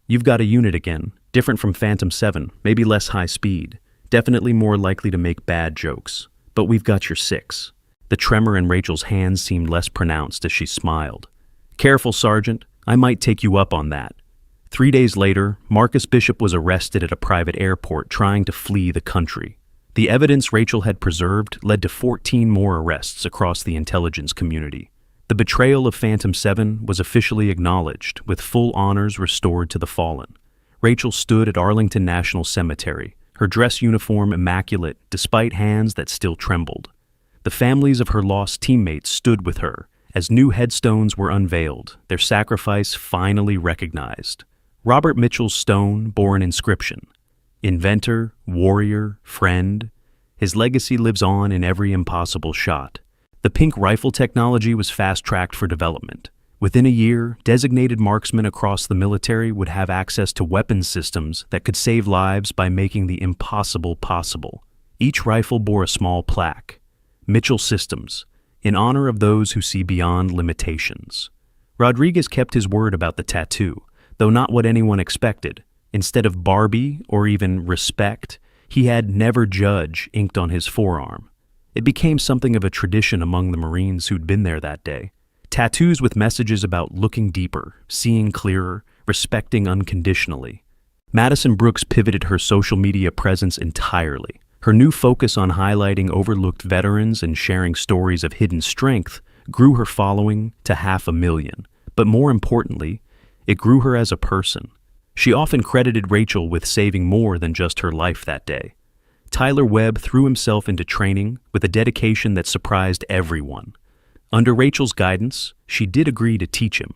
Speaker 1: "You've got a unit again, Different from Phantom 7, maybe less high speed. Definitely more likely to make bad jokes. But we've got your 6. The tremor in Rachel's hands seemed less pronounced as she smiled. Careful, Sergeant. I might take you up on that. 3 days later, Marcus Bishop was arrested at a private airport trying to flee the country. The evidence Rachel had preserved led to 14 more arrests across the intelligence community. The betrayal of Phantom 7 was officially acknowledged, with full honors restored to the fallen. Rachel stood at Arlington National Cemetery, her dress uniform immaculate despite hands that still trembled. The families of her lost teammates stood with her as new headstones were unveiled, their sacrifice finally recognized. Robert Mitchell's stone bore an inscription: inventor, warrior, friend. His legacy lives on in every impossible shot. The pink rifle technology was fast-tracked for development. Within a year, designated marksmen across the military would have access to weapons systems that could save lives by making the impossible possible. Each rifle bore a small plaque: Mitchell Systems, in honor of those who see beyond limitations. Rodriguez kept his word about the tattoo, though not what anyone expected. Instead of Barbie or even respect, he had "Never Judge" inked on his forearm. It became something of a tradition among the Marines who'd been there that day. Tattoos with messages about looking deeper, seeing clearer, respecting unconditionally. Madison Brooks pivoted her social media presence entirely. Her new focus on highlighting overlooked veterans and sharing stories of hidden strength grew her following to 500,000. But more importantly, it grew her as a person. She often credited Rachel with saving more than just her life that day. Tyler Webb threw himself into training with a dedication that surprised everyone. Under Rachel's guidance, she did agree to teach him.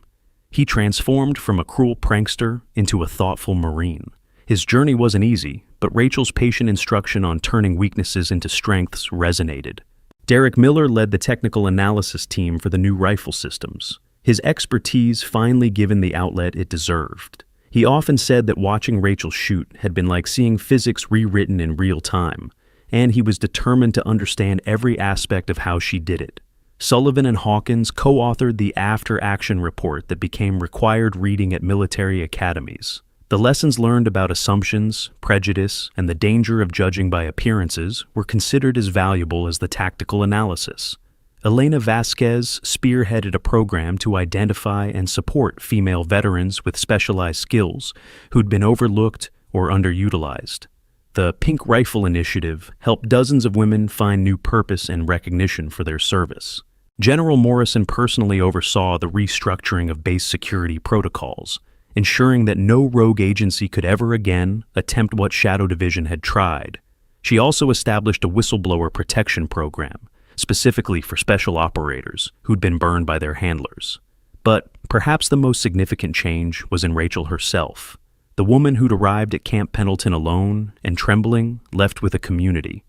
Speaker 1: He transformed from a cruel prankster into a thoughtful Marine. His journey wasn't easy, but Rachel's patient instruction on turning weaknesses into strengths resonated. Derek Miller led the technical analysis team for the new rifle systems, his expertise finally given the outlet it deserved. He often said that watching Rachel shoot had been like seeing physics rewritten in real time, and he was determined to understand every aspect of how she did it. Sullivan and Hawkins co-authored the after-action report that became required reading at military academies. The lessons learned about assumptions, prejudice, and the danger of judging by appearances were considered as valuable as the tactical analysis. Elena Vasquez spearheaded a program to identify and support female veterans with specialized skills who'd been overlooked or underutilized. The Pink Rifle Initiative helped dozens of women find new purpose and recognition for their service. General Morrison personally oversaw the restructuring of base security protocols, ensuring that no rogue agency could ever again attempt what Shadow Division had tried. She also established a whistleblower protection program, specifically for special operators who'd been burned by their handlers. But perhaps the most significant change was in Rachel herself, the woman who'd arrived at Camp Pendleton alone and trembling, left with a community.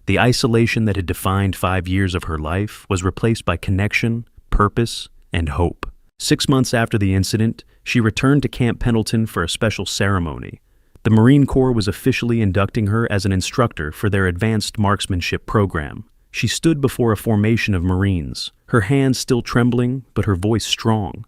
Speaker 1: The isolation that had defined 5 years of her life was replaced by connection, purpose, and hope. 6 months after the incident, she returned to Camp Pendleton for a special ceremony. The Marine Corps was officially inducting her as an instructor for their advanced marksmanship program. She stood before a formation of Marines, her hands still trembling, but her voice strong.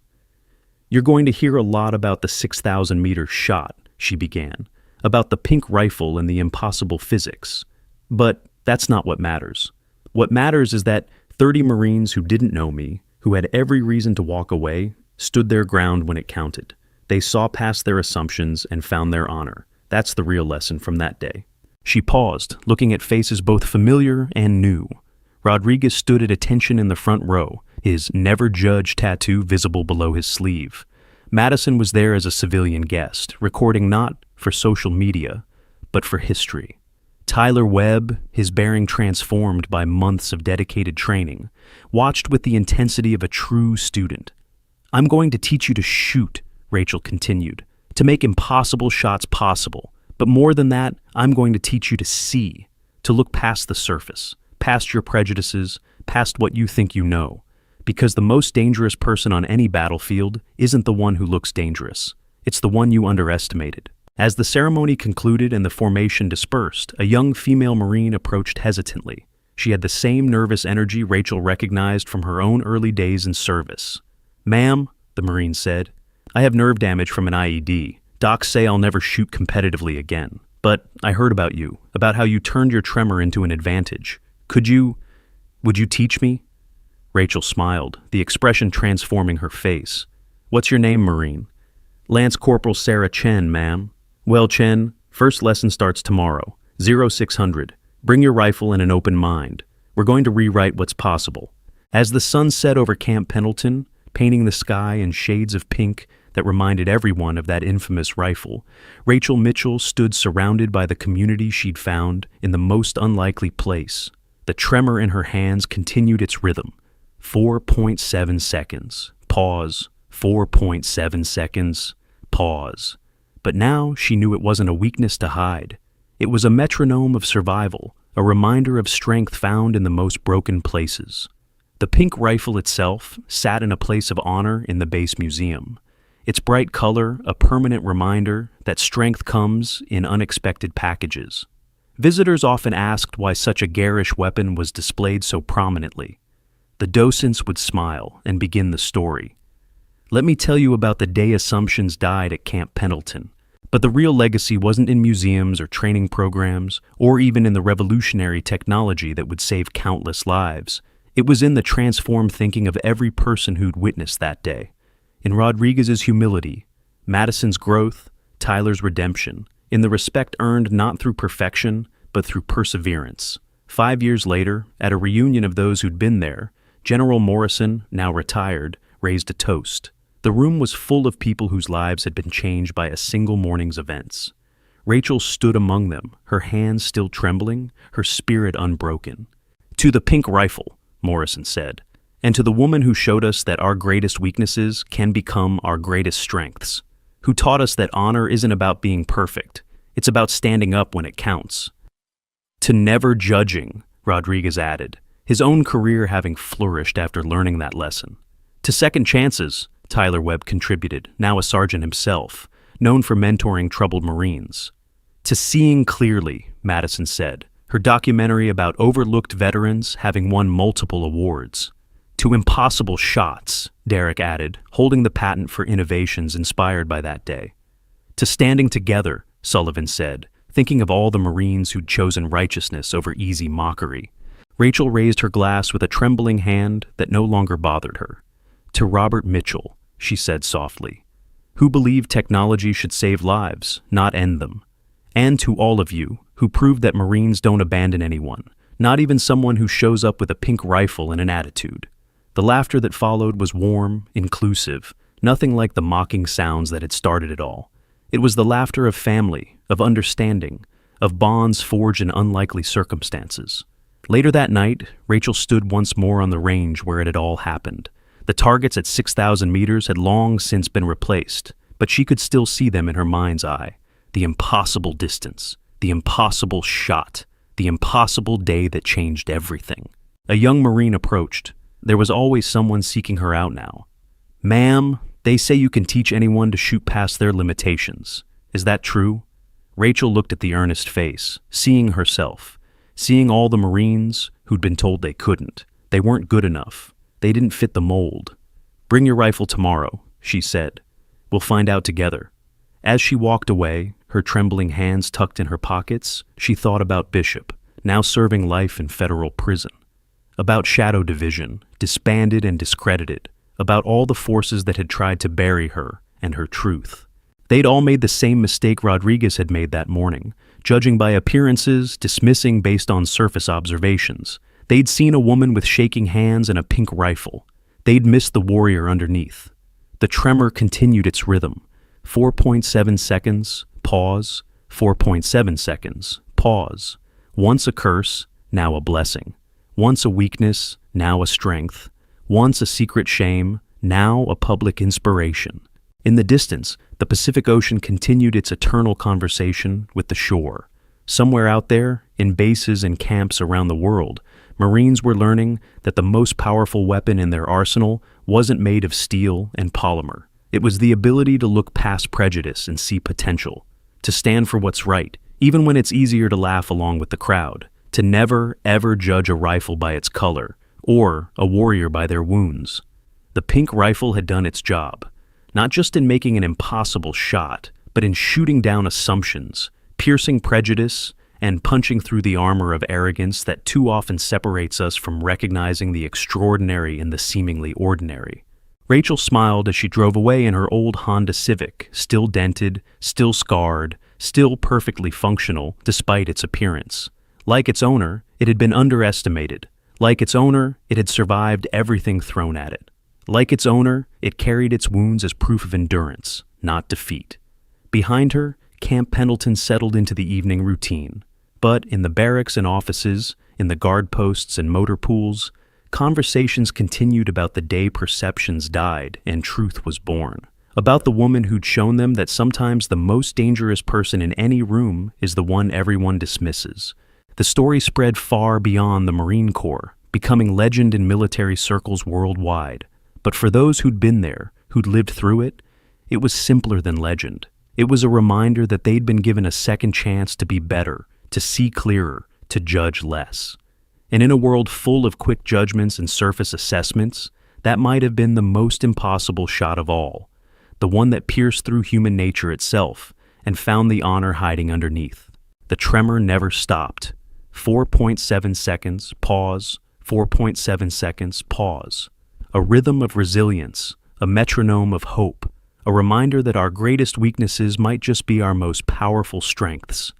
Speaker 1: "You're going to hear a lot about the 6,000-meter shot," she began, "about the pink rifle and the impossible physics. But that's not what matters. What matters is that 30 Marines who didn't know me, who had every reason to walk away, stood their ground when it counted. They saw past their assumptions and found their honor. That's the real lesson from that day." She paused, looking at faces both familiar and new. Rodriguez stood at attention in the front row, his "Never Judge" tattoo visible below his sleeve. Madison was there as a civilian guest, recording not for social media, but for history. Tyler Webb, his bearing transformed by months of dedicated training, watched with the intensity of a true student. "I'm going to teach you to shoot," Rachel continued, "to make impossible shots possible. But more than that, I'm going to teach you to see, to look past the surface, past your prejudices, past what you think you know. Because the most dangerous person on any battlefield isn't the one who looks dangerous. It's the one you underestimated." As the ceremony concluded and the formation dispersed, a young female Marine approached hesitantly. She had the same nervous energy Rachel recognized from her own early days in service. "Ma'am," the Marine said, "I have nerve damage from an IED. Docs say I'll never shoot competitively again. But I heard about you, about how you turned your tremor into an advantage. Would you teach me? Rachel smiled, the expression transforming her face. What's your name, Marine? Lance Corporal Sarah Chen, ma'am. Well, Chen, first lesson starts tomorrow. 0600. Bring your rifle and an open mind. We're going to rewrite what's possible. As the sun set over Camp Pendleton, painting the sky in shades of pink that reminded everyone of that infamous rifle, Rachel Mitchell stood surrounded by the community she'd found in the most unlikely place. The tremor in her hands continued its rhythm. 4.7 seconds. Pause. 4.7 seconds. Pause. But now she knew it wasn't a weakness to hide. It was a metronome of survival, a reminder of strength found in the most broken places. The pink rifle itself sat in a place of honor in the base museum. Its bright color, a permanent reminder that strength comes in unexpected packages. Visitors often asked why such a garish weapon was displayed so prominently. The docents would smile and begin the story. Let me tell you about the day assumptions died at Camp Pendleton. But the real legacy wasn't in museums or training programs, or even in the revolutionary technology that would save countless lives. It was in the transformed thinking of every person who'd witnessed that day. In Rodriguez's humility, Madison's growth, Tyler's redemption, in the respect earned not through perfection, but through perseverance. 5 years later, at a reunion of those who'd been there, General Morrison, now retired, raised a toast. The room was full of people whose lives had been changed by a single morning's events. Rachel stood among them, her hands still trembling, her spirit unbroken. To the pink rifle, Morrison said, and to the woman who showed us that our greatest weaknesses can become our greatest strengths, who taught us that honor isn't about being perfect, it's about standing up when it counts. To never judging, Rodriguez added, his own career having flourished after learning that lesson. To second chances, Tyler Webb contributed, now a sergeant himself, known for mentoring troubled Marines. To seeing clearly, Madison said, her documentary about overlooked veterans having won multiple awards. To impossible shots, Derek added, holding the patent for innovations inspired by that day. To standing together, Sullivan said, thinking of all the Marines who'd chosen righteousness over easy mockery. Rachel raised her glass with a trembling hand that no longer bothered her. To Robert Mitchell, she said softly, who believed technology should save lives, not end them. And to all of you, who proved that Marines don't abandon anyone, not even someone who shows up with a pink rifle and an attitude. The laughter that followed was warm, inclusive, nothing like the mocking sounds that had started it all. It was the laughter of family, of understanding, of bonds forged in unlikely circumstances. Later that night, Rachel stood once more on the range where it had all happened. The targets at 6,000 meters had long since been replaced, but she could still see them in her mind's eye. The impossible distance, the impossible shot, the impossible day that changed everything. A young Marine approached. There was always someone seeking her out now. Ma'am, they say you can teach anyone to shoot past their limitations. Is that true? Rachel looked at the earnest face, seeing herself, seeing all the Marines who'd been told they couldn't. They weren't good enough. They didn't fit the mold. Bring your rifle tomorrow, she said. We'll find out together. As she walked away, her trembling hands tucked in her pockets, she thought about Bishop, now serving life in federal prison. About Shadow Division, disbanded and discredited. About all the forces that had tried to bury her and her truth. They'd all made the same mistake Rodriguez had made that morning, judging by appearances, dismissing based on surface observations. They'd seen a woman with shaking hands and a pink rifle. They'd missed the warrior underneath. The tremor continued its rhythm. 4.7 seconds, pause. 4.7 seconds, pause. Once a curse, now a blessing. Once a weakness, now a strength. Once a secret shame, now a public inspiration. In the distance, the Pacific Ocean continued its eternal conversation with the shore. Somewhere out there, in bases and camps around the world, Marines were learning that the most powerful weapon in their arsenal wasn't made of steel and polymer. It was the ability to look past prejudice and see potential, to stand for what's right, even when it's easier to laugh along with the crowd, to never, ever judge a rifle by its color, or a warrior by their wounds. The pink rifle had done its job, not just in making an impossible shot, but in shooting down assumptions, piercing prejudice, and punching through the armor of arrogance that too often separates us from recognizing the extraordinary in the seemingly ordinary. Rachel smiled as she drove away in her old Honda Civic, still dented, still scarred, still perfectly functional despite its appearance. Like its owner, it had been underestimated. Like its owner, it had survived everything thrown at it. Like its owner, it carried its wounds as proof of endurance, not defeat. Behind her, Camp Pendleton settled into the evening routine. But in the barracks and offices, in the guard posts and motor pools, conversations continued about the day perceptions died and truth was born. About the woman who'd shown them that sometimes the most dangerous person in any room is the one everyone dismisses. The story spread far beyond the Marine Corps, becoming legend in military circles worldwide. But for those who'd been there, who'd lived through it, it was simpler than legend. It was a reminder that they'd been given a second chance to be better, to see clearer, to judge less. And in a world full of quick judgments and surface assessments, that might have been the most impossible shot of all, the one that pierced through human nature itself and found the honor hiding underneath. The tremor never stopped. 4.7 seconds, pause, 4.7 seconds, pause. A rhythm of resilience, a metronome of hope, a reminder that our greatest weaknesses might just be our most powerful strengths,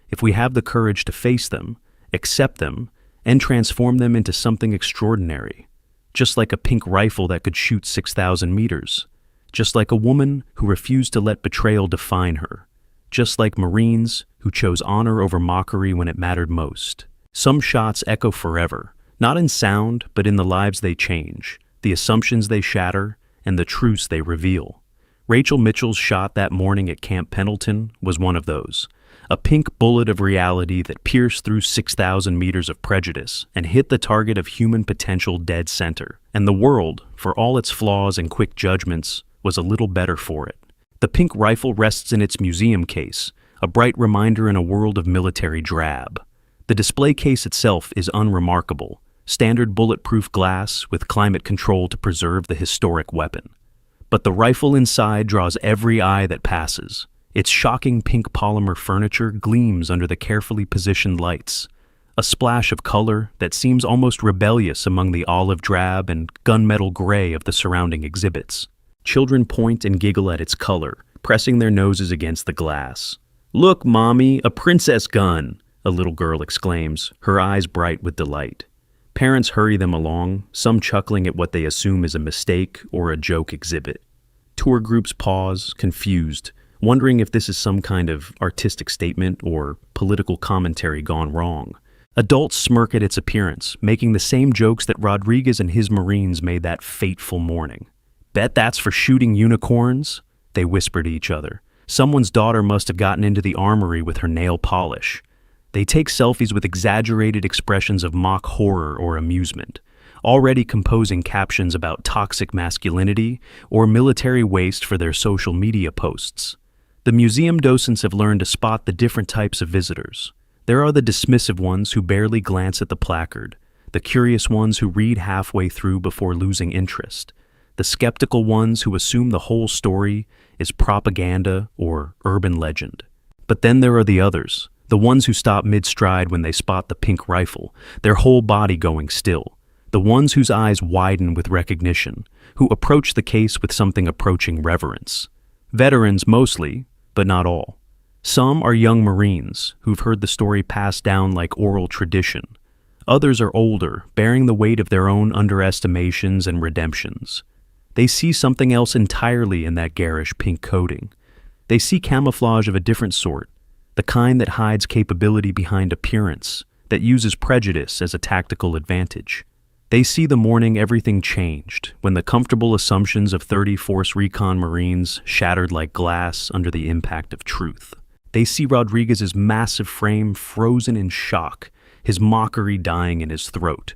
Speaker 1: if we have the courage to face them, accept them, and transform them into something extraordinary. Just like a pink rifle that could shoot 6,000 meters. Just like a woman who refused to let betrayal define her. Just like Marines who chose honor over mockery when it mattered most. Some shots echo forever, not in sound, but in the lives they change, the assumptions they shatter, and the truths they reveal. Rachel Mitchell's shot that morning at Camp Pendleton was one of those. A pink bullet of reality that pierced through 6,000 meters of prejudice and hit the target of human potential dead center. And the world, for all its flaws and quick judgments, was a little better for it. The pink rifle rests in its museum case, a bright reminder in a world of military drab. The display case itself is unremarkable, standard bulletproof glass with climate control to preserve the historic weapon. But the rifle inside draws every eye that passes. Its shocking pink polymer furniture gleams under the carefully positioned lights, a splash of color that seems almost rebellious among the olive drab and gunmetal gray of the surrounding exhibits. Children point and giggle at its color, pressing their noses against the glass. "Look, Mommy, a princess gun!" a little girl exclaims, her eyes bright with delight. Parents hurry them along, some chuckling at what they assume is a mistake or a joke exhibit. Tour groups pause, confused, wondering if this is some kind of artistic statement or political commentary gone wrong. Adults smirk at its appearance, making the same jokes that Rodriguez and his Marines made that fateful morning. "Bet that's for shooting unicorns?" they whisper to each other. "Someone's daughter must have gotten into the armory with her nail polish." They take selfies with exaggerated expressions of mock horror or amusement, already composing captions about toxic masculinity or military waste for their social media posts. The museum docents have learned to spot the different types of visitors. There are the dismissive ones who barely glance at the placard, the curious ones who read halfway through before losing interest, the skeptical ones who assume the whole story is propaganda or urban legend. But then there are the others, the ones who stop mid-stride when they spot the pink rifle, their whole body going still, the ones whose eyes widen with recognition, who approach the case with something approaching reverence. Veterans mostly, but not all. Some are young Marines who've heard the story passed down like oral tradition. Others are older, bearing the weight of their own underestimations and redemptions. They see something else entirely in that garish pink coating. They see camouflage of a different sort, the kind that hides capability behind appearance, that uses prejudice as a tactical advantage. They see the morning everything changed, when the comfortable assumptions of 30 Force Recon Marines shattered like glass under the impact of truth. They see Rodriguez's massive frame frozen in shock, his mockery dying in his throat.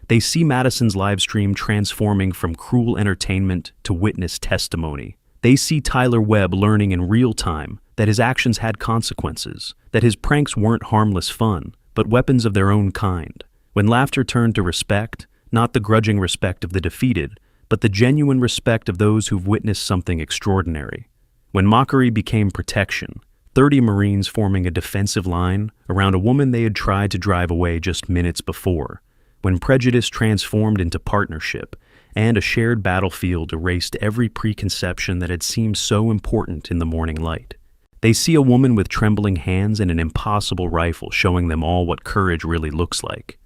Speaker 1: They see Madison's livestream transforming from cruel entertainment to witness testimony. They see Tyler Webb learning in real time that his actions had consequences, that his pranks weren't harmless fun, but weapons of their own kind. When laughter turned to respect, not the grudging respect of the defeated, but the genuine respect of those who've witnessed something extraordinary. when mockery became protection, 30 Marines forming a defensive line around a woman they had tried to drive away just minutes before, when prejudice transformed into partnership, and a shared battlefield erased every preconception that had seemed so important in the morning light. They see a woman with trembling hands and an impossible rifle showing them all what courage really looks like.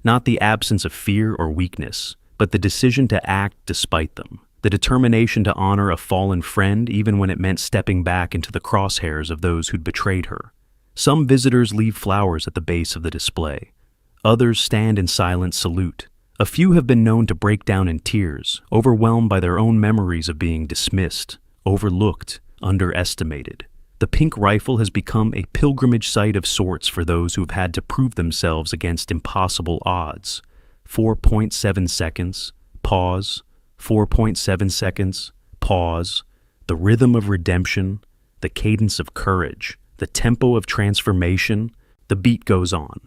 Speaker 1: Not the absence of fear or weakness, but the decision to act despite them. The determination to honor a fallen friend even when it meant stepping back into the crosshairs of those who'd betrayed her. Some visitors leave flowers at the base of the display. Others stand in silent salute. A few have been known to break down in tears, overwhelmed by their own memories of being dismissed, overlooked, underestimated. The pink rifle has become a pilgrimage site of sorts for those who have had to prove themselves against impossible odds. 4.7 seconds, pause. 4.7 seconds, pause, the rhythm of redemption, the cadence of courage, the tempo of transformation, the beat goes on.